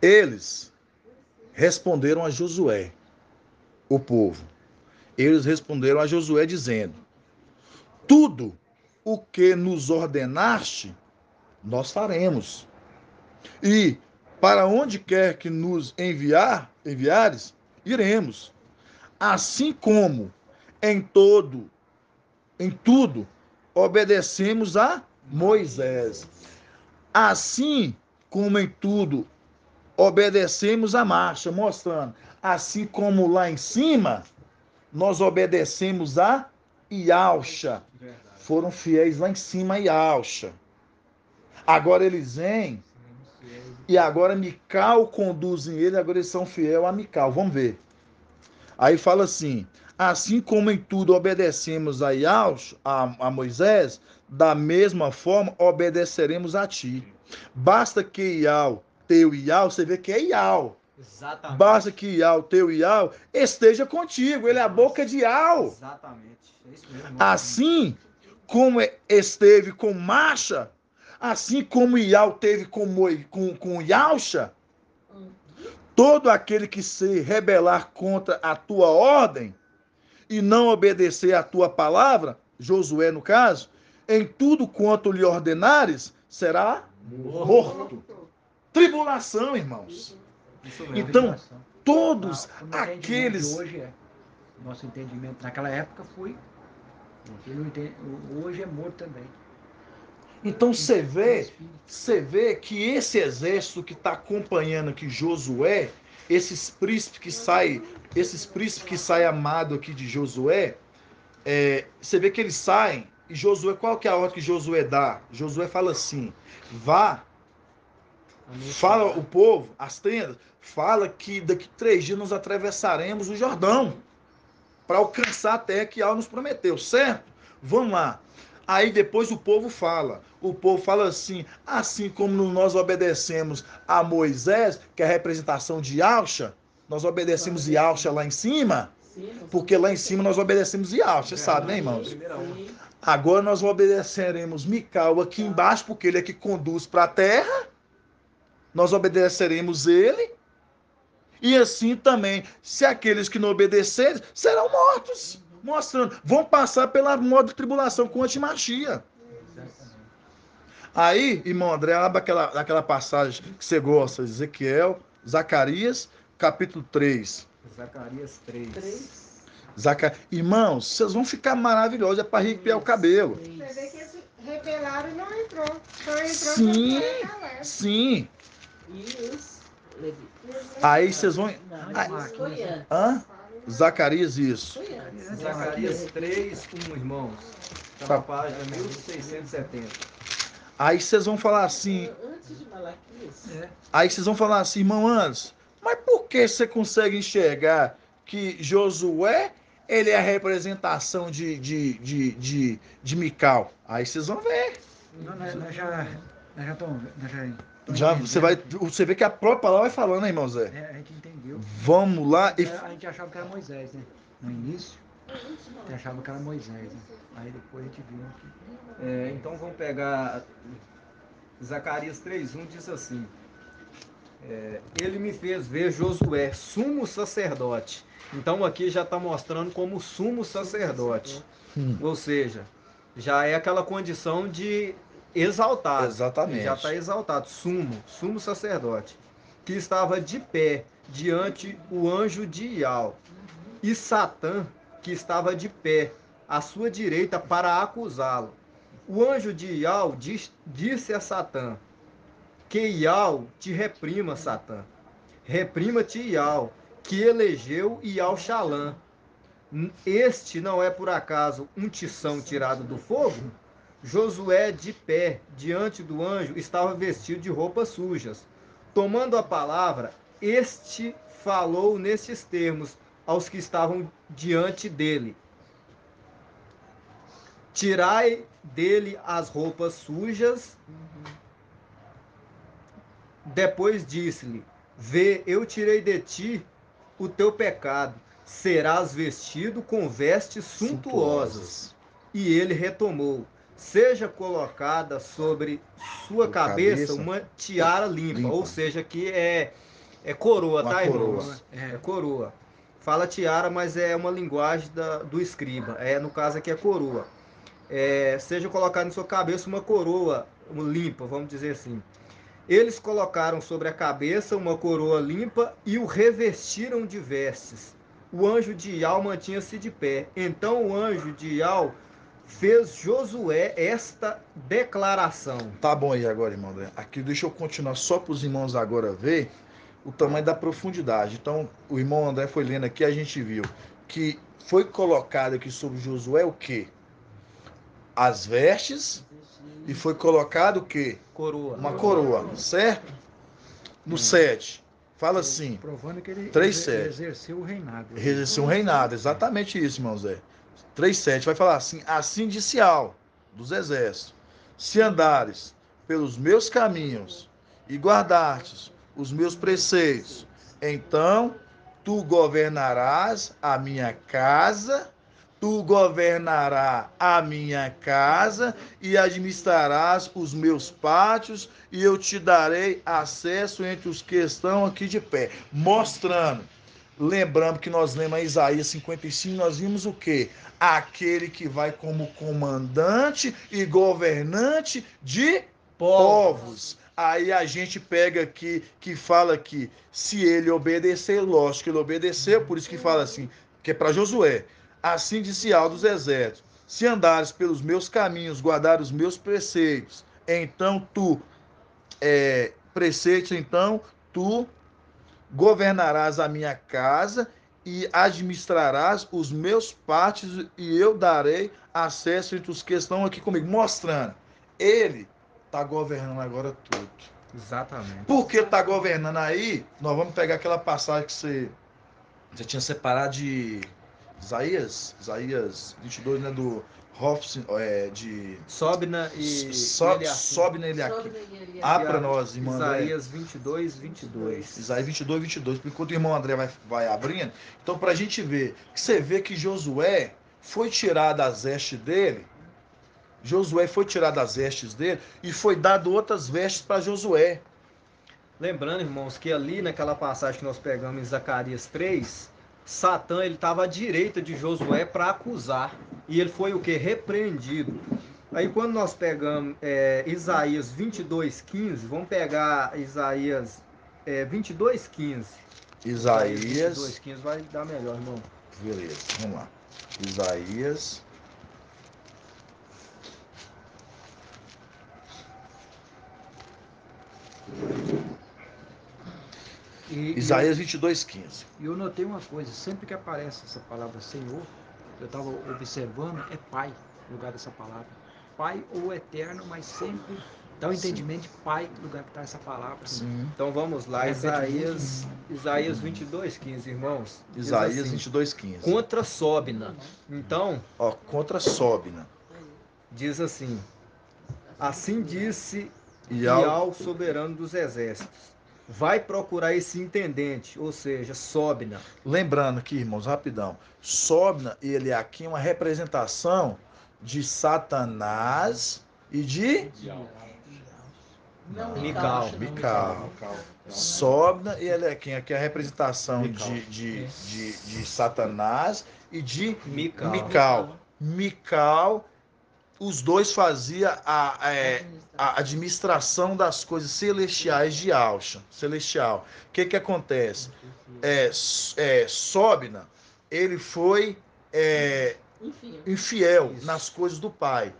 eles responderam a Josué, o povo. Eles responderam a Josué dizendo: tudo o que nos ordenaste, nós faremos. E para onde quer que nos enviares, iremos. Assim como em tudo obedecemos a Moisés. Assim como em tudo obedecemos a marcha, mostrando. Assim como lá em cima, nós obedecemos a Ialxa. Foram fiéis lá em cima a Ialxa. Agora eles vêm e agora Mical conduzem ele, agora eles são fiéis a Mical. Vamos ver. Aí fala assim: assim como em tudo obedecemos a Ialxa, a Moisés, da mesma forma obedeceremos a ti. Basta que Iau, teu Iau, você vê que é Iau. Exatamente. Basta que Iau, teu Iau, esteja contigo. Ele é a boca de Iau. Exatamente. É isso mesmo. Assim como esteve com Marcha, assim como Iau teve com Ialxa, todo aquele que se rebelar contra a tua ordem, e não obedecer à tua palavra, Josué no caso, em tudo quanto lhe ordenares, será morto. Tribulação, irmãos. Então, todos aqueles... Hoje nosso entendimento naquela época foi... Hoje é morto também. Então você vê que esse exército que está acompanhando aqui Josué, esses príncipes que saem amado aqui de Josué, você vê que eles saem, e Josué, qual que é a ordem que Josué dá? Josué fala assim, fala o povo, as tendas, fala que daqui 3 dias nós atravessaremos o Jordão, para alcançar a terra que Yahweh nos prometeu, certo? Vamos lá. Aí depois o povo fala assim como nós obedecemos a Moisés, que é a representação de Yahshua, nós obedecemos Yahshua lá em cima, porque lá em cima nós obedecemos Yahshua, você sabe, né, irmãos? Agora nós obedeceremos Micau aqui embaixo, porque ele é que conduz para a terra, nós obedeceremos ele, e assim também, se aqueles que não obedecerem, serão mortos. Mostrando, vão passar pela modo de tribulação com antimachia. Aí, irmão André, abre aquela passagem que você gosta, Ezequiel, Zacarias, capítulo 3. Zacarias 3. Irmãos, vocês vão ficar maravilhosos, é para arrepiar o cabelo. Você vê que eles rebelaram e não entrou. Sim. E os Aí vocês vão... Hã? Zacarias, isso. Zacarias 3, irmãos. Está na página 1670. Aí vocês vão falar assim... Antes de Malaquias. Aí vocês vão falar assim, irmão Anderson, mas por que você consegue enxergar que Josué, ele é a representação de Micau? Aí vocês vão ver. Nós já estamos... Você vê que a própria palavra vai falando, né, irmão Zé? A gente entendeu. Vamos lá. A gente achava que era Moisés, né? No início, a gente achava que era Moisés, né? Aí depois a gente viu que... Então vamos pegar Zacarias 3:1, diz assim: ele me fez ver Josué, sumo sacerdote. Então aqui já está mostrando como sumo sacerdote. Ou seja, já é aquela condição de exaltado. Exatamente. Já está exaltado, sumo sacerdote, que estava de pé diante o anjo de Ial, e Satã, que estava de pé à sua direita para acusá-lo. O anjo de Ial disse a Satã: que Ial te reprima, Satã. Reprima-te Ial, que elegeu Ial Shalã. Este não é por acaso um tição tirado do fogo? Josué, de pé, diante do anjo, estava vestido de roupas sujas. Tomando a palavra, este falou nestes termos aos que estavam diante dele: tirai dele as roupas sujas. Depois disse-lhe: vê, eu tirei de ti o teu pecado, serás vestido com vestes suntuosas. E ele retomou: seja colocada sobre sua cabeça uma tiara limpa. Ou seja, que é coroa, uma, tá, irmãos? É coroa. Fala tiara, mas é uma linguagem do escriba. No caso aqui é coroa. Seja colocada em sua cabeça uma coroa limpa, vamos dizer assim. Eles colocaram sobre a cabeça uma coroa limpa e o revestiram de vestes. O anjo de Ial mantinha-se de pé. Então o anjo de Ial fez Josué esta declaração. Tá bom aí agora, irmão André. Aqui deixa eu continuar só para os irmãos agora ver o tamanho da profundidade. Então, o irmão André foi lendo aqui, a gente viu que foi colocado aqui sobre Josué o quê? As vestes, e foi colocado o quê? Coroa. Uma coroa, certo? No 7. Fala assim. Provando que ele 3:7. Exerceu o reinado. Exerceu o reinado, exatamente isso, irmão Zé. 3:7 vai falar assim: assim disse Al, dos exércitos: se andares pelos meus caminhos e guardares os meus preceitos, então tu governarás a minha casa, e administrarás os meus pátios, e eu te darei acesso entre os que estão aqui de pé. Mostrando Lembrando que nós lemos Isaías 55, nós vimos o quê? Aquele que vai como comandante e governante de povos. Aí a gente pega aqui, que fala que se ele obedecer, lógico que ele obedeceu, por isso que fala assim, que é para Josué. Assim disse Yahweh dos exércitos, se andares pelos meus caminhos, guardar os meus preceitos, então tu governarás a minha casa e administrarás os meus pátios e eu darei acesso entre os que estão aqui comigo. Mostrando, ele está governando agora tudo. Exatamente. Porque está governando aí, nós vamos pegar aquela passagem que você tinha separado de Isaías 22, né, do Hofsin, de Sobna e Sobna ele aqui. Abre para nós, irmão André. Isaías 22. Isaías 22. Enquanto o irmão André vai abrindo, então para a gente ver, que você vê que Josué foi tirado das vestes dele, e foi dado outras vestes para Josué. Lembrando, irmãos, que ali naquela passagem que nós pegamos em Zacarias 3, Satã estava à direita de Josué para acusar. E ele foi o que? Repreendido. Aí quando nós pegamos Isaías 22:15, vamos pegar Isaías 22:15. Isaías 22:15 vai dar melhor, irmão. Beleza, vamos lá. Isaías. Isaías 22:15. E eu notei uma coisa, sempre que aparece essa palavra Senhor, eu estava observando, é Pai, no lugar dessa palavra. Pai ou Eterno, mas sempre dá o entendimento de Pai, no lugar que está essa palavra. Sim. Então vamos lá, Isaías 22:15, irmãos. Isaías assim, 22:15. Contra Sobna. Então, contra Sobna. Diz assim: assim disse Yahweh, soberano dos exércitos. Vai procurar esse intendente, ou seja, Sobna. Lembrando aqui, irmãos, rapidão. Sobna, ele aqui é uma representação de Satanás e de Mical. Sobna, ele é quem? Aqui é a representação de Satanás e de Mical. Mical, os dois faziam a administração das coisas celestiais de Alcha. Celestial. O que acontece? Sobna, ele foi infiel nas coisas do Pai.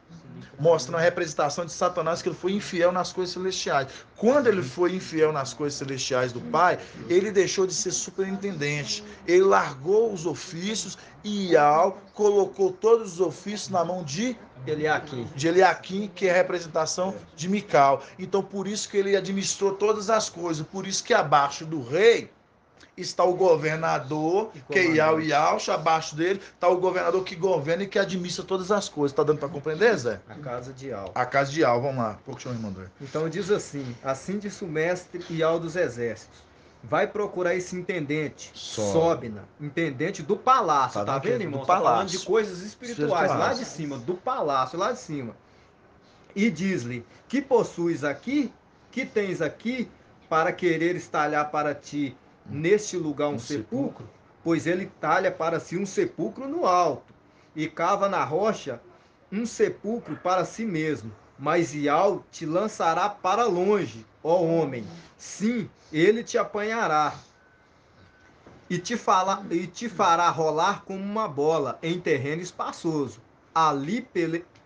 Mostra uma representação de Satanás que ele foi infiel nas coisas celestiais. Quando ele foi infiel nas coisas celestiais do Pai, ele deixou de ser superintendente. Ele largou os ofícios e Yahweh colocou todos os ofícios na mão de Eliaquim, que é a representação de Mical. Então, por isso que ele administrou todas as coisas. Por isso que abaixo do rei está o governador, que é Yahweh, abaixo dele está o governador que governa e que administra todas as coisas. Está dando para compreender, Zé? A casa de Yahweh. A casa de Yahweh, vamos lá. Pouco irmão André. Então diz assim disse o mestre Yahweh dos exércitos. Vai procurar esse intendente, Sobna, intendente do palácio, tá vendo, irmão? Tá falando de coisas espirituais, lá de cima, do palácio, lá de cima. E diz-lhe, que possuis aqui, que tens aqui, para quereres talhar para ti neste lugar um sepulcro? Pois ele talha para si um sepulcro no alto, e cava na rocha um sepulcro para si mesmo. Mas Yahweh te lançará para longe, ó homem. Sim, ele te apanhará e te fará rolar como uma bola em terreno espaçoso. Ali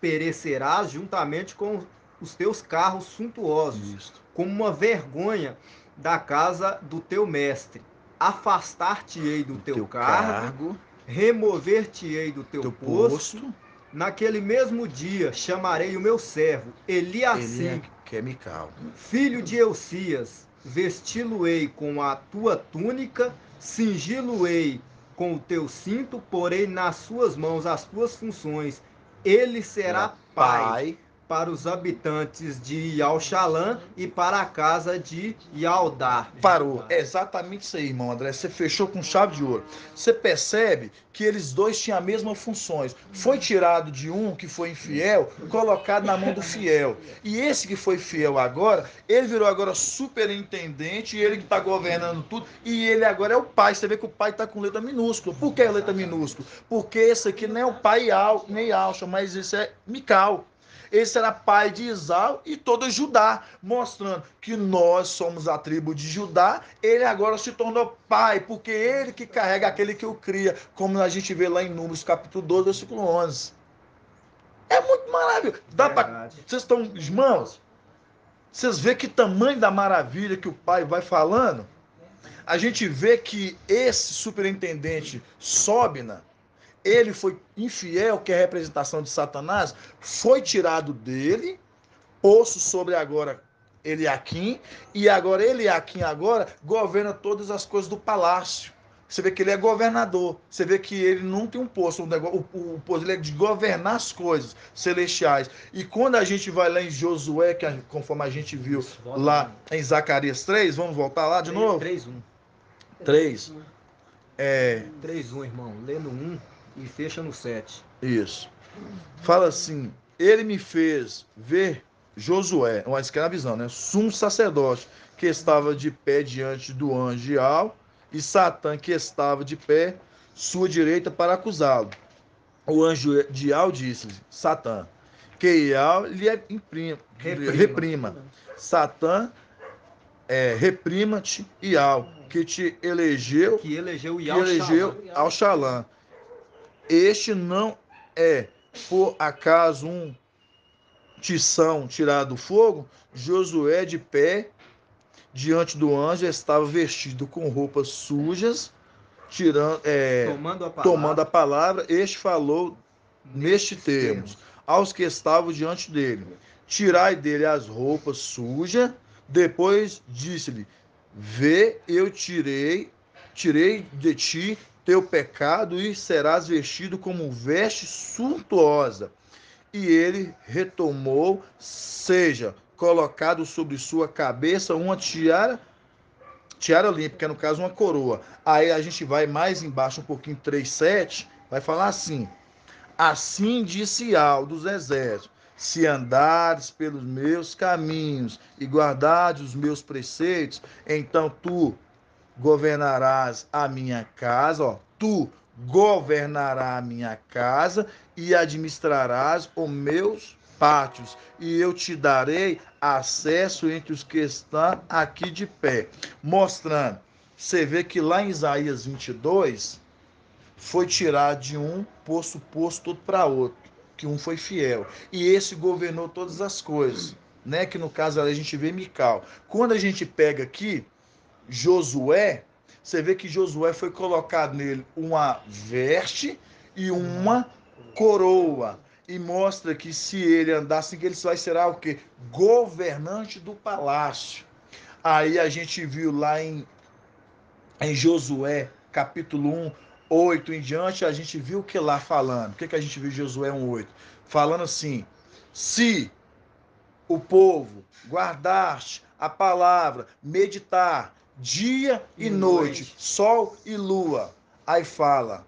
perecerás juntamente com os teus carros suntuosos, como uma vergonha da casa do teu mestre. Afastar-te-ei do teu cargo, remover-te-ei do teu posto. Naquele mesmo dia chamarei o meu servo Eliacim, que é Mical, filho de Elcias, vesti-lo-ei com a tua túnica, cingi-lo-ei com o teu cinto, porei nas suas mãos as tuas funções. Ele será pai para os habitantes de Yalxalã e para a casa de Yaldá. Parou. É exatamente isso aí, irmão André. Você fechou com chave de ouro. Você percebe que eles dois tinham as mesmas funções. Foi tirado de um que foi infiel, colocado na mão do fiel. E esse que foi fiel agora, ele virou agora superintendente, e ele que está governando tudo, e ele agora é o pai. Você vê que o pai está com letra minúscula. Por que letra minúscula? Porque esse aqui não é o pai nem Alcha, mas esse é Mical. Esse era pai de Esau e todo Judá, mostrando que nós somos a tribo de Judá. Ele agora se tornou pai, porque ele que carrega aquele que o cria, como a gente vê lá em Números, capítulo 12, versículo 11. É muito maravilhoso. Vocês estão, irmãos, vocês vê que tamanho da maravilha que o pai vai falando? A gente vê que esse superintendente Sobna, ele foi infiel, que é a representação de Satanás, foi tirado dele, posto sobre agora Eliaquim, e agora Eliaquim agora governa todas as coisas do palácio. Você vê que ele é governador, você vê que ele não tem um posto, o posto dele é de governar as coisas celestiais. E quando a gente vai lá em Josué, que conforme a gente viu lá em Zacarias 3, vamos voltar lá de novo? 3:1. 3. 3:1, irmão. Lê no 1 e fecha no 7. Isso. Fala assim, ele me fez ver Josué, uma escravizão, né? Sumo sacerdote, que estava de pé diante do anjo de Al, e Satã, que estava de pé, sua direita, para acusá-lo. O anjo de Al disse-lhe, Satã, que Al lhe reprima. Satã, reprima-te, Al, que te elegeu, que elegeu Yalxalã. Este não é, por acaso, um tição tirado do fogo? Josué, de pé, diante do anjo, estava vestido com roupas sujas, tomando a palavra. Este falou nestes termos aos que estavam diante dele: tirai dele as roupas sujas. Depois disse-lhe: vê, eu tirei de ti teu pecado, e serás vestido como veste suntuosa. E ele retomou, seja colocado sobre sua cabeça uma tiara limpa, que é no caso uma coroa. Aí a gente vai mais embaixo um pouquinho, 3:7, vai falar assim: assim disse Al dos exércitos: se andares pelos meus caminhos e guardares os meus preceitos, então tu governarás a minha casa, tu governarás a minha casa e administrarás os meus pátios, e eu te darei acesso entre os que estão aqui de pé. Mostrando, você vê que lá em Isaías 22, foi tirado de um, posto tudo para outro, que um foi fiel, e esse governou todas as coisas, né? Que no caso a gente vê Mical. Quando a gente pega aqui Josué, você vê que Josué foi colocado nele uma veste e uma coroa, e mostra que se ele andasse, que ele vai ser o quê? Governante do palácio. Aí a gente viu lá em Josué, capítulo 1, 8 em diante, a gente viu o que lá falando. O que a gente viu em Josué 1:8? Falando assim: se o povo guardaste a palavra, meditar dia e noite, sol e lua. Aí fala,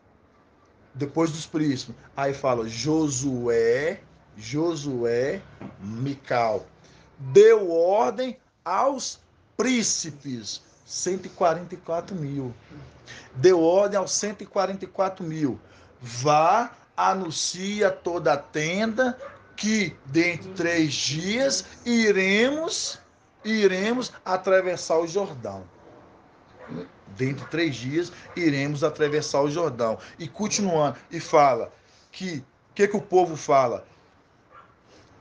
depois dos príncipes, aí fala Josué, Mical, deu ordem aos príncipes, 144.000. Deu ordem aos 144.000. Vá, anuncia toda a tenda, que dentro de 3 dias iremos atravessar o Jordão. Dentro de 3 dias iremos atravessar o Jordão. E continuando, e fala que o povo fala?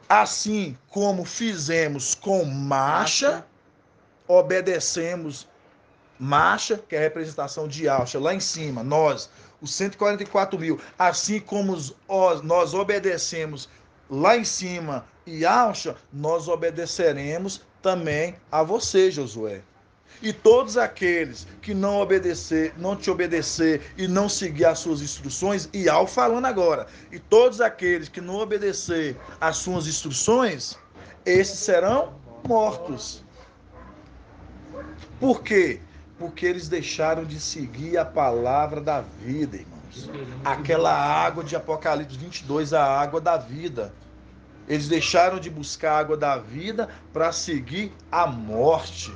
Assim como fizemos com Marcha, obedecemos Marcha, que é a representação de Alcha, lá em cima, nós, os 144.000, assim como nós obedecemos lá em cima e Alcha, nós obedeceremos também a você, Josué. E todos aqueles que não te obedecer e não seguir as suas instruções, e ao falando agora, e todos aqueles que não obedecer as suas instruções, esses serão mortos. Por quê? Porque eles deixaram de seguir a palavra da vida, irmãos. Aquela água de Apocalipse 22, a água da vida. Eles deixaram de buscar a água da vida para seguir a morte.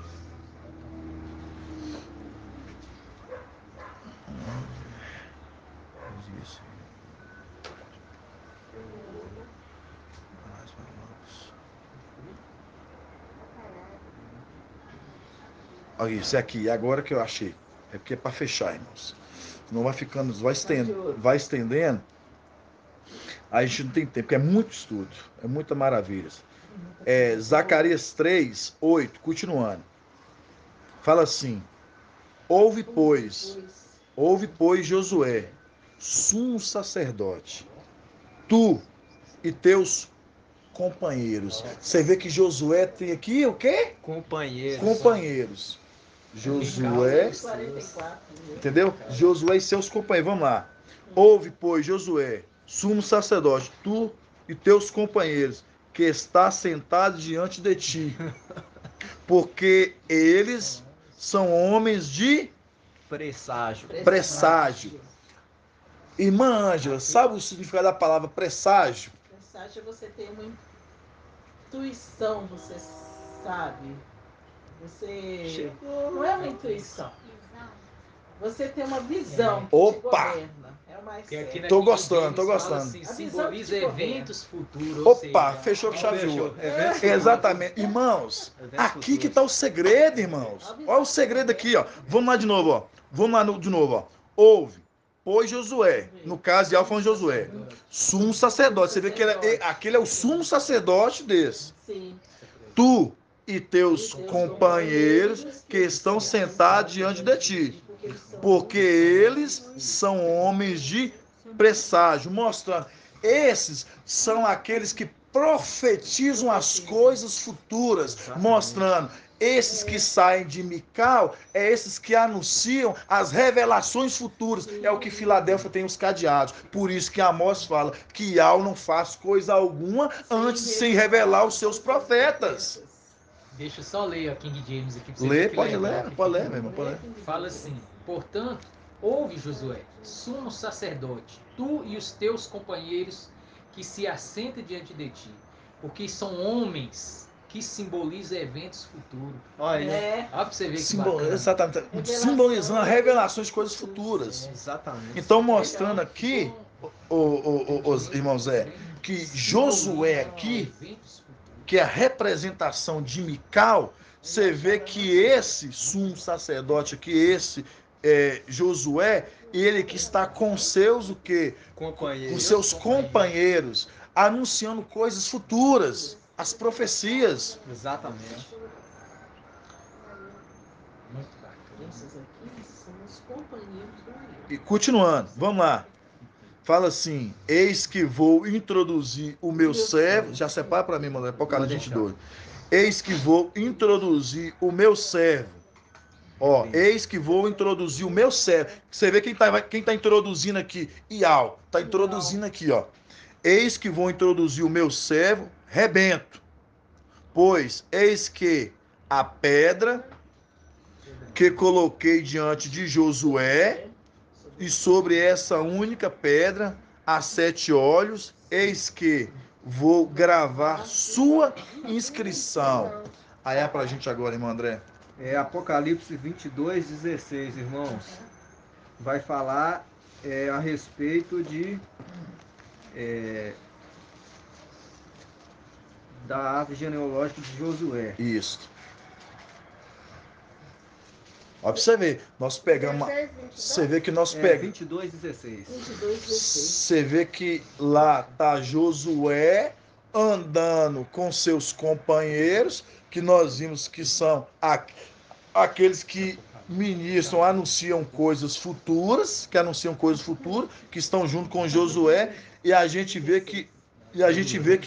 Olha isso aqui, agora que eu achei. É porque é para fechar, irmãos. Não vai ficando, vai estendendo. Aí a gente não tem tempo, porque é muito estudo, é muita maravilha. Zacarias 3, 8, continuando. Fala assim: ouve, pois, Josué, sumo sacerdote, tu e teus companheiros. Você vê que Josué tem aqui o quê? Companheiros. Josué, entendeu? Josué e seus companheiros. Vamos lá. Ouve, pois, Josué, sumo sacerdote, tu e teus companheiros, que está sentado diante de ti, porque eles são homens de presságio. Irmã Ângela, sabe o significado da palavra presságio? Presságio é você ter uma intuição, você sabe. Você não é uma intuição. Você tem uma visão que te governa. É o mais certo. Tô gostando. Assim, simboliza eventos futuros. Opa, fechou com chave de ouro. Exatamente. Irmãos, aqui que tá o segredo, irmãos. Olha o segredo aqui, ó. Vamos lá de novo, ó. De novo, ó. Ouve, pois Josué, no caso de Alfa Josué, sumo sacerdote. Você vê que aquele é o sumo sacerdote desse. Sim. Tu e teus companheiros que estão sentados diante de ti, porque eles são homens de presságio, mostrando, esses são aqueles que profetizam as coisas futuras, mostrando, esses que saem de Mical, é esses que anunciam as revelações futuras, é o que Filadélfia tem os cadeados, por isso que Amós fala que Al não faz coisa alguma antes sem revelar os seus profetas. Deixa eu só ler a King James aqui. Pode ler, meu irmão, pode ler. Fala assim: portanto, ouve, Josué, sumo sacerdote, tu e os teus companheiros que se assentem diante de ti, porque são homens que simbolizam eventos futuros. Olha pra você ver que exatamente, simbolizando revelações de coisas futuras. Exatamente. Então, mostrando aqui, os irmãos, que Josué aqui, que é a representação de Mical, você vê que esse sumo sacerdote aqui, esse Josué, ele que está com seus o quê? Com seus companheiros, anunciando coisas futuras, as profecias. Exatamente. Muito bacana. Esses aqui são os companheiros do marido. E continuando, vamos lá. Fala assim: eis que vou introduzir o meu servo. Já separa para mim, mano, Apocalipse 22. Eis que vou introduzir o meu servo. Ó, eis que vou introduzir o meu servo. Você vê quem tá introduzindo aqui? Ial. Tá introduzindo aqui, ó. Eis que vou introduzir o meu servo, Rebento. Pois eis que a pedra que coloquei diante de Josué, e sobre essa única pedra há 7 olhos, eis que vou gravar sua inscrição. Aí é pra gente agora, irmão André. Apocalipse 22, 16, irmãos. Vai falar a respeito da árvore genealógica de Josué. Isso. Ó, pra você ver, nós pegamos. Você vê que nós pegamos. 22, 16. Você vê que lá tá Josué andando com seus companheiros, que nós vimos que são aqueles que ministram, anunciam coisas futuras, que estão junto com Josué, e a gente vê que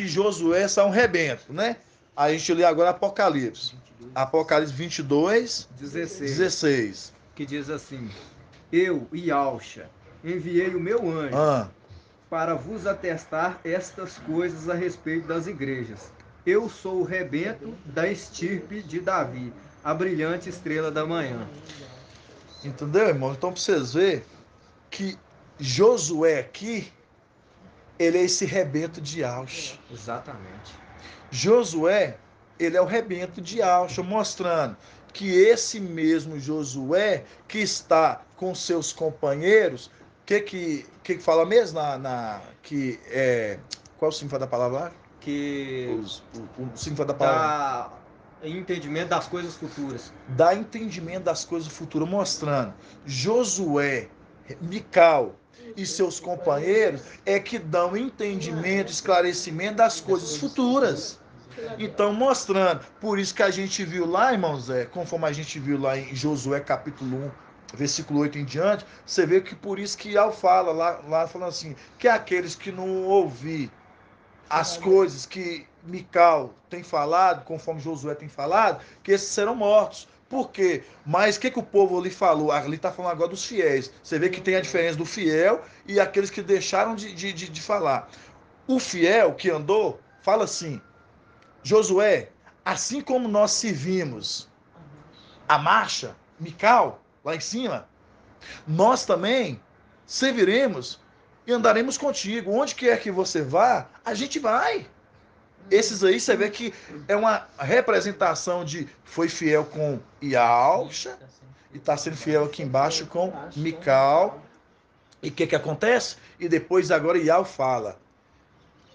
Josué é um rebento, né? A gente lê agora Apocalipse. Apocalipse 22, 16. Que diz assim: Eu, Yalcha, enviei o meu anjo para vos atestar estas coisas a respeito das igrejas. Eu sou o rebento da estirpe de Davi, a brilhante estrela da manhã. Entendeu, irmão? Então, para vocês verem que Josué aqui, ele é esse rebento de Yalcha. Exatamente. Josué, ele é o rebento de Yalcha, mostrando que esse mesmo Josué que está com seus companheiros, que fala mesmo que é, qual é o significado da palavra lá? Que O significado da palavra dá entendimento das coisas futuras. Dá entendimento das coisas futuras, mostrando Josué, Mical e seus companheiros é que dão entendimento, esclarecimento das coisas futuras. Então, mostrando, por isso que a gente viu lá, irmãos, conforme a gente viu lá em Josué capítulo 1, versículo 8 em diante, você vê que por isso que Al fala lá falando assim, que aqueles que não ouvir as coisas que Mical tem falado, conforme Josué tem falado, que esses serão mortos. Por quê? Mas o que o povo ali falou? Ali está falando agora dos fiéis. Você vê que tem a diferença do fiel e aqueles que deixaram de falar. O fiel que andou, fala assim, Josué, assim como nós servimos a marcha, Mical, lá em cima, nós também serviremos e andaremos contigo. Onde quer que você vá, a gente vai. Esses aí você vê que é uma representação de foi fiel com Yalcha e está sendo fiel aqui embaixo com Mical. E o que acontece? E depois agora Yal fala.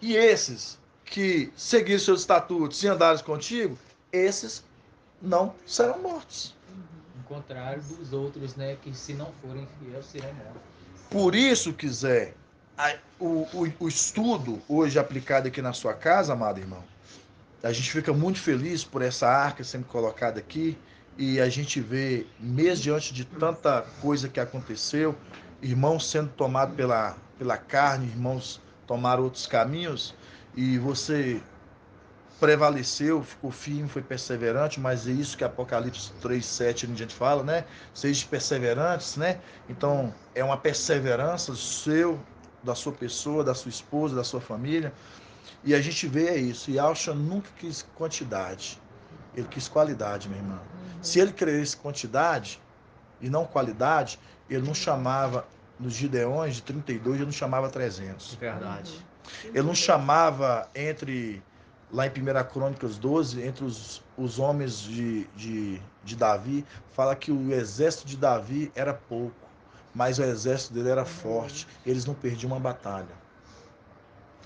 E esses que seguiram seus estatutos e andaram contigo, esses não serão mortos. Ao contrário dos outros, né? Que se não forem fiéis, serão mortos. Por isso, quiser, o estudo hoje aplicado aqui na sua casa, amado irmão, a gente fica muito feliz por essa arca sendo colocada aqui e a gente vê, mesmo diante de tanta coisa que aconteceu, irmãos sendo tomados pela carne, irmãos tomaram outros caminhos e você prevaleceu, ficou firme, foi perseverante, mas é isso que Apocalipse 3:7 a gente fala, né? Sejam perseverantes, né? Então, é uma perseverança da sua pessoa, da sua esposa, da sua família. E a gente vê isso. E Yalcha nunca quis quantidade. Ele quis qualidade, meu irmão. Se ele quisesse quantidade e não qualidade, ele não chamava, nos Gideões de 32, ele não chamava 300. Verdade. Ele não chamava lá em 1 Crônicas 12, entre os homens de Davi, fala que o exército de Davi era pouco, mas o exército dele era forte. Eles não perdiam uma batalha.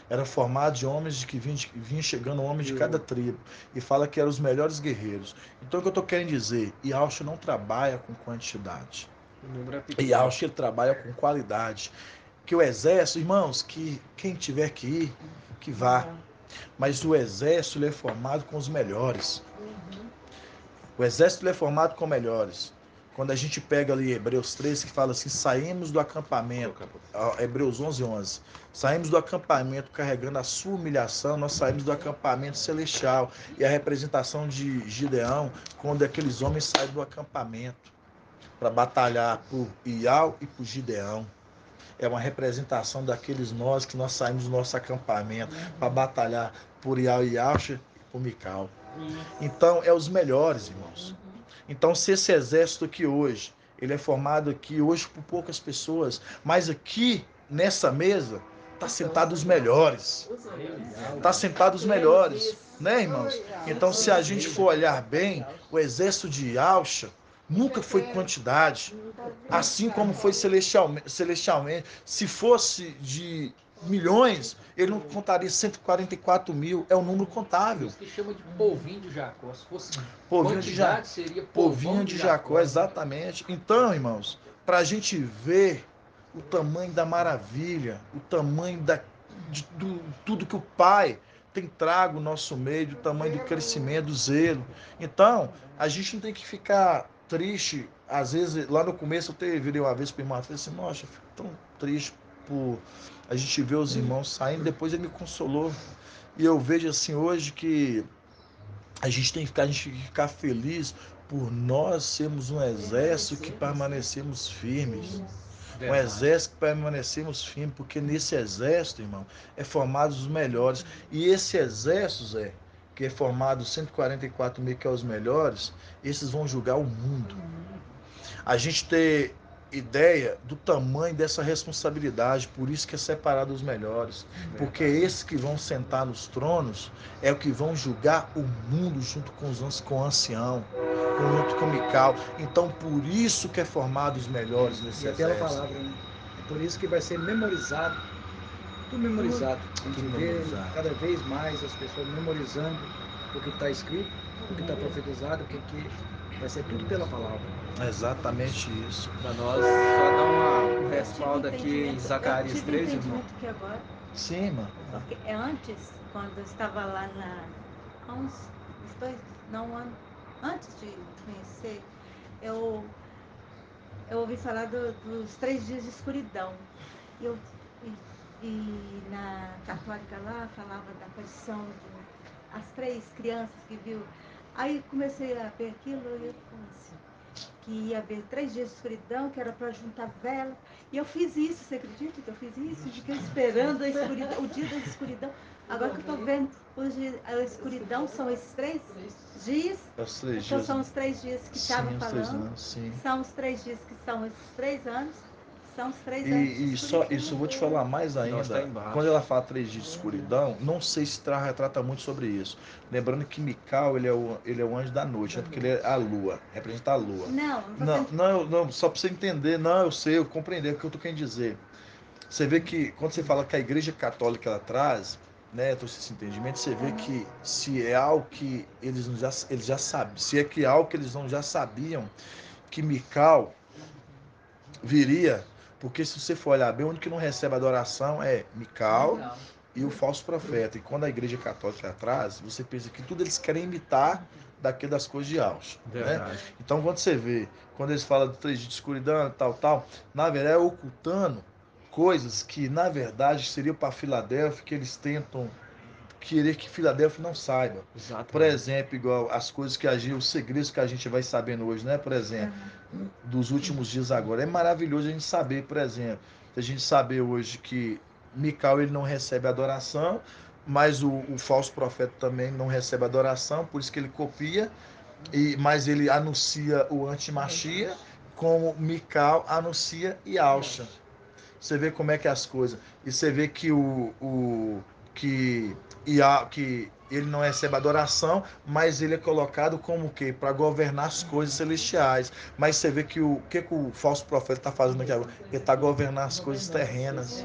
Era formado de homens que vinha chegando homens de cada tribo. E fala que eram os melhores guerreiros. Então o que eu estou querendo dizer? Yalcha não trabalha com quantidade. Yalcha ele trabalha com qualidade. Que o exército, irmãos, que quem tiver que ir, que vá. Mas o exército ele é formado com os melhores. O exército ele é formado com melhores. Quando a gente pega ali Hebreus 13, que fala assim, saímos do acampamento, Hebreus 11:11, saímos do acampamento carregando a sua humilhação, nós saímos do acampamento celestial. E a representação de Gideão, quando aqueles homens saem do acampamento para batalhar por Ial e por Gideão. É uma representação daqueles nós que nós saímos do nosso acampamento para batalhar por Ial e Yalcha e por Mical. Então, é os melhores, irmãos. Então, se esse exército aqui hoje, ele é formado aqui hoje por poucas pessoas, mas aqui, nessa mesa, está sentado os melhores. Está sentado os melhores, né, irmãos? Então, se a gente for olhar bem, o exército de Yalcha nunca foi quantidade, assim como foi celestialmente. Se fosse de milhões, ele não contaria 144 mil, é um número contável. Isso que chama de povinho de Jacó. Se fosse Povinho quantidade, seria povinho de Jacó, exatamente. Então, irmãos, para a gente ver o tamanho da maravilha, o tamanho de tudo que o Pai tem trago no nosso meio, o tamanho do crescimento, do zelo. Então, a gente não tem que ficar triste. Às vezes, lá no começo, eu virei uma vez para o irmão e falei assim, nossa, eu fico tão triste por a gente ver os irmãos saindo. Depois ele me consolou. E eu vejo assim hoje que a gente tem que ficar feliz por nós sermos um exército que permanecemos firmes. Um exército que permanecemos firmes, porque nesse exército, irmão, é formado os melhores. E esse exército, Zé, que é formado 144 mil, que é os melhores, esses vão julgar o mundo. A gente ter ideia do tamanho dessa responsabilidade, por isso que é separado os melhores, porque esses que vão sentar nos tronos é o que vão julgar o mundo junto com o ancião, junto com Mical. Então por isso que é formado os melhores nesse E é pela exército. palavra, né? É por isso que vai ser memorizado, tudo memorizado. A gente Tudo vê memorizado. cada vez mais as pessoas memorizando o que está escrito, o que está profetizado, o que vai ser tudo pela palavra. É exatamente isso. Para nós, só dar um Eu tive respaldo aqui em entendimento- Zacarias eu tive 3, irmão. entendimento que agora, Sim, mano. porque é antes, quando eu estava lá há uns dois, não, um ano, antes de conhecer, eu, eu ouvi falar dos 3 dias de escuridão. Eu, e na católica lá falava da aparição de as 3 crianças que viu. Aí comecei a ver aquilo e eu falei assim, que ia haver 3 dias de escuridão, que era para juntar vela. E eu fiz isso, você acredita que eu fiz isso? Fiquei esperando a escuridão, o dia da escuridão. Agora que eu estou vendo, hoje a escuridão são esses 3 dias. É os 3 Então dias. são os 3 dias que estavam Sim, os 3 falando. anos, sim. São os 3 dias que são esses 3 anos. São os 3 anos de E só escuridão. isso eu vou te falar mais Nós tá ainda. embaixo. Quando ela fala 3 dias de escuridão, não sei se retrata muito sobre isso. Lembrando que Mical, ele é o anjo da noite, né? Porque ele é a lua, representa a lua. Não, Não, só para você entender, não, eu sei, eu compreender o que eu tô querendo dizer. Você vê que quando você fala que a igreja católica ela traz, né, todo esse entendimento, você vê que se é algo que eles já sabem, se é que é algo que eles não já sabiam, que Mical viria, porque se você for olhar bem, o único que não recebe adoração é Mical e o falso profeta. E quando a igreja católica traz, você pensa que tudo eles querem imitar daquilo das coisas de Alcho, né? Verdade. Então quando você vê, quando eles falam do 3 dias de escuridão, tal, na verdade é ocultando coisas que na verdade seriam para Filadélfia, que eles tentam querer que Filadélfia não saiba. Exatamente. Por exemplo, igual as coisas que os segredos que a gente vai sabendo hoje, né? Por exemplo, dos últimos dias agora. É maravilhoso a gente saber, por exemplo, a gente saber hoje que Mical ele não recebe adoração, mas o falso profeta também não recebe adoração, por isso que ele copia, mas ele anuncia o antimachia, como Mical anuncia Yalcha. Você vê como é que é as coisas. E você vê que que ele não recebe adoração, mas ele é colocado como o quê? Para governar as coisas celestiais. Mas você vê que o falso profeta está fazendo aqui agora? Ele está governando as coisas terrenas.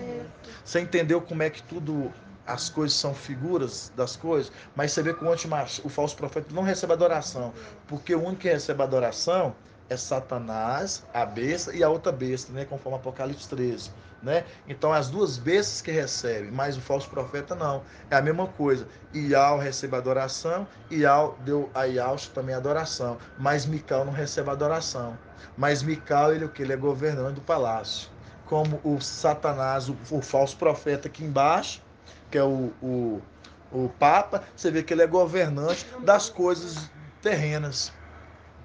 Você entendeu como é que tudo as coisas são figuras das coisas? Mas você vê que o falso profeta não recebe adoração, porque o único que recebe adoração é Satanás, a besta e a outra besta, né? Conforme Apocalipse 13. Né? Então as duas bestas que recebem, mas o falso profeta não. É a mesma coisa. Ial recebe adoração, Ial deu a Ialcho também adoração, mas Mical não recebe adoração. Mas Mical, ele o que? Ele é governante do palácio. Como o Satanás, o falso profeta aqui embaixo, que é o Papa, você vê que ele é governante das coisas terrenas.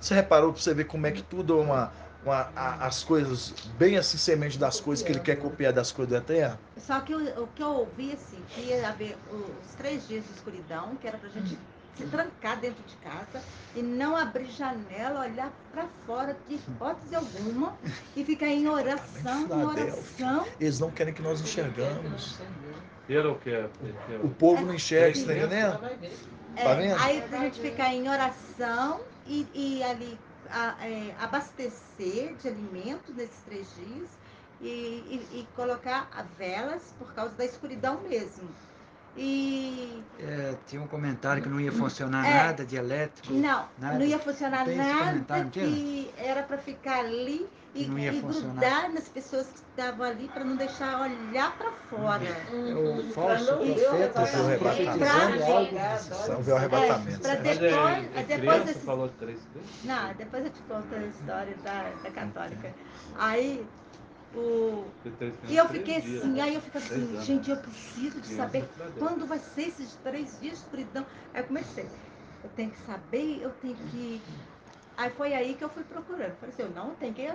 Você reparou para você ver como é que tudo é as coisas, bem assim, semente das coisas que ele quer copiar das coisas da terra? Só que o que eu ouvi, assim, que ia haver os 3 dias de escuridão, que era pra gente se trancar dentro de casa e não abrir janela, olhar para fora de hipótese alguma e ficar em oração, em oração. Eles não querem que nós enxergamos. Pelo o quê? O povo não enxerga, você tá entendendo? Tá vendo? Aí pra gente ficar em oração e ali abastecer de alimentos nesses 3 dias e colocar velas por causa da escuridão mesmo. E Tinha um comentário que não ia funcionar nada de elétrico. não, nada. não ia funcionar Tem esse nada, comentário, que era para ficar ali e não ia funcionar. grudar nas pessoas que estavam ali para não deixar olhar para fora. O falso profeta profetizando algo. Ver o arrebatamento. Para Mas depois criança desses... falou 3 vezes? Não, depois eu te conto a história da católica. Aí e eu fiquei assim, aí eu fico assim, gente, eu preciso de saber quando vai ser esses 3 dias de escuridão. Aí eu comecei. eu tenho que saber, eu tenho que... Aí foi aí que eu fui procurando. Falei assim, eu não tenho que...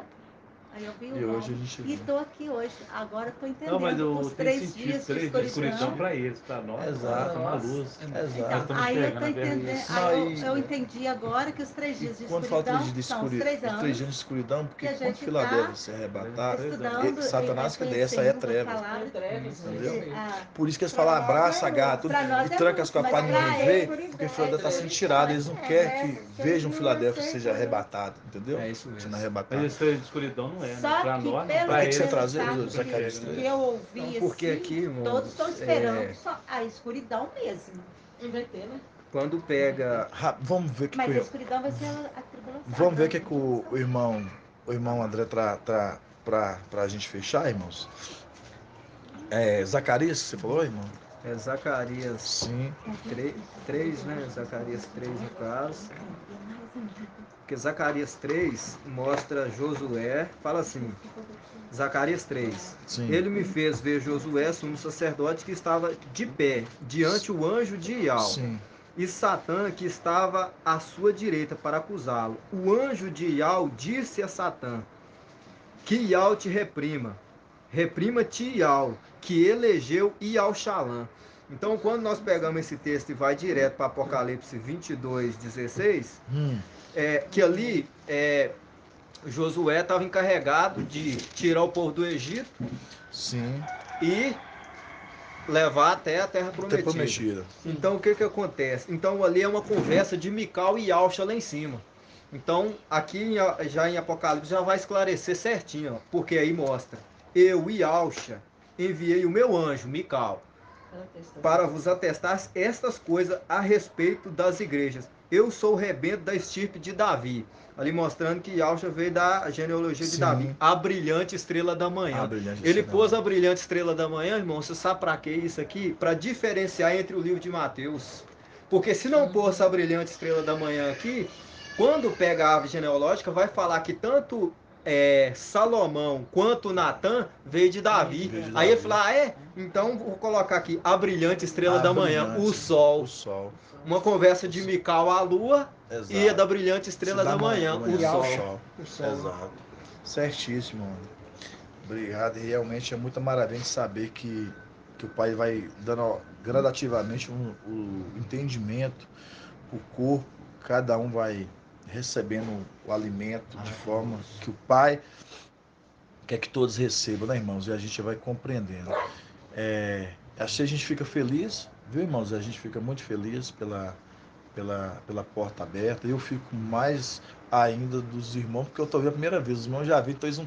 Aí eu vi o E nome hoje a gente e vê. tô aqui hoje. Agora eu tô entendendo Não, mas os eu tenho 3 sentido dias de 3 dias de escuridão escuridão. para eles, para nós, Exato. é uma luz. Exato. Então, estamos aí eu enxergando tô a verdade. entendendo, Não, aí eu entendi agora que os 3 E dias de quando fala escuridão 3 dias de são os escuridão, 3 os 3 anos dias de escuridão, que porque a quando gente Filadélfia tá se arrebatar, estudando Satanás e que der, essa aí é conhecendo a trevas. palavra. Entendeu? Ah, Por isso que eles Pra falam nós abraça, é gato, Pra nós e é tranca luz, as coisas mas para ninguém pra ver, eles porque é Filadélfia está sendo trevas. tirada. Eles não querem que se vejam ele não Filadélfia aceita, seja não. arrebatado, entendeu? É isso mesmo. Sendo Mas arrebatado. esse 3 de escuridão não é, né? Só Para que nós, não. pelo, Para que você eles. traz, pelo eles Zacarias que 3? eu ouvi Não, porque assim, aqui, irmão, todos estão esperando que só a escuridão mesmo. Não vai ter, né? quando pega... Vamos ver Mas a que escuridão vai ser a tribulação. vamos ver que o irmão André para a gente fechar, irmãos. Zacarias, você falou, irmão? É Zacarias Sim. 3, né? Zacarias 3 no caso. Porque Zacarias 3 mostra Josué, fala assim, Zacarias 3. Sim. Ele me fez ver Josué, sumo sacerdote, que estava de pé, diante o anjo de Ial. Sim. E Satã, que estava à sua direita para acusá-lo. O anjo de Ial disse a Satã, que Ial te reprima. Reprima-te Ial, que elegeu Ial-Xalã. Então, quando nós pegamos esse texto e vai direto para Apocalipse 22:16, que ali Josué estava encarregado de tirar o povo do Egito Sim. e levar até a terra prometida. Então, o que acontece? Então, ali é uma conversa de Mical e Alxa lá em cima. Então, aqui já em Apocalipse já vai esclarecer certinho, ó, porque aí mostra: eu e Alxa enviei o meu anjo, Mical, para vos atestar estas coisas a respeito das igrejas. Eu sou o rebento da estirpe de Davi. Ali mostrando que Alxa veio da genealogia de Davi, a brilhante estrela da manhã. Ele pôs a brilhante estrela da manhã, irmão, você sabe para que isso aqui? Para diferenciar entre o livro de Mateus. Porque se não pôr essa brilhante estrela da manhã aqui, quando pega a árvore genealógica, vai falar que tanto Salomão quanto Natã veio de Davi. Aí ele fala, então vou colocar aqui a brilhante estrela da manhã, o sol. Uma conversa de Mical à lua. Exato. E a da brilhante estrela da manhã, o sol. Exato. Certíssimo, mano. Obrigado. E realmente é muita maravilha saber que o Pai vai dando gradativamente o entendimento, o corpo, cada um vai recebendo o alimento de forma que o Pai quer que todos recebam, né, irmãos? E a gente vai compreendendo. Assim a gente fica feliz, viu, irmãos? A gente fica muito feliz pela porta aberta. Eu fico mais ainda dos irmãos, porque eu tô vendo a primeira vez. Os irmãos já vi, então eles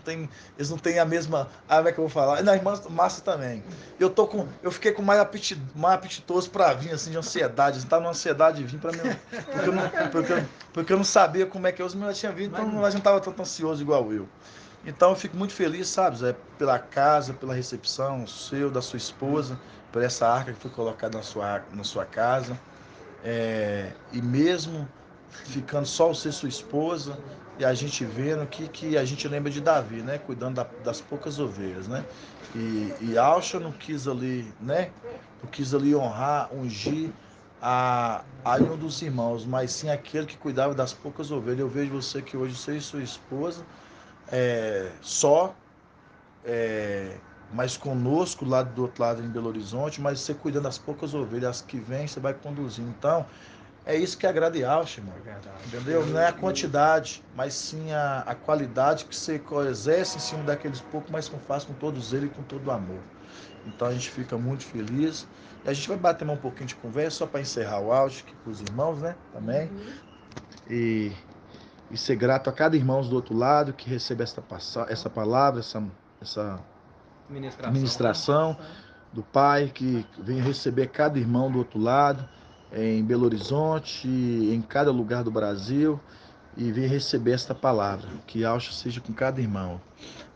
não têm a mesma. Como é que eu vou falar? E na irmã Márcia também. Eu fiquei com mais apetitoso para vir, assim, de ansiedade. Eu tava numa ansiedade de vir para mim. Porque eu não sabia como é que os meus tinham vindo, então a gente não tava tão ansioso igual eu. Então eu fico muito feliz, sabe, Zé, pela casa, pela recepção seu, da sua esposa, por essa arca que foi colocada na sua casa. E mesmo ficando só você e sua esposa, e a gente vendo que a gente lembra de Davi, né? Cuidando das poucas ovelhas, né? E Alcha não quis ali, né? Não quis ali honrar, ungir a um dos irmãos, mas sim aquele que cuidava das poucas ovelhas. Eu vejo você que hoje, você e sua esposa, só, mas conosco lá do outro lado em Belo Horizonte, mas você cuidando das poucas ovelhas, as que vêm, você vai conduzindo. Então, é isso que agrada e Alcha, irmão. Entendeu? Não é a quantidade, mas sim a qualidade que você exerce em cima daqueles poucos, mas faz com todos eles e com todo o amor. Então a gente fica muito feliz. E a gente vai bater um pouquinho de conversa, só para encerrar o áudio aqui para os irmãos, né? Também. E ser grato a cada irmão do outro lado que recebe essa palavra, essa ministração do Pai, que vem receber cada irmão do outro lado, em Belo Horizonte, em cada lugar do Brasil, e vem receber esta palavra. Que Alcha seja com cada irmão.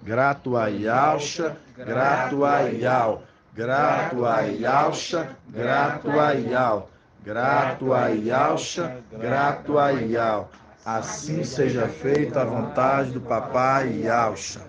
Grato a Alcha, grato a Ial, grato a Alcha, grato a Ial, grato a Alcha, grato a Ial. Assim seja feita a vontade do Papai Alcha.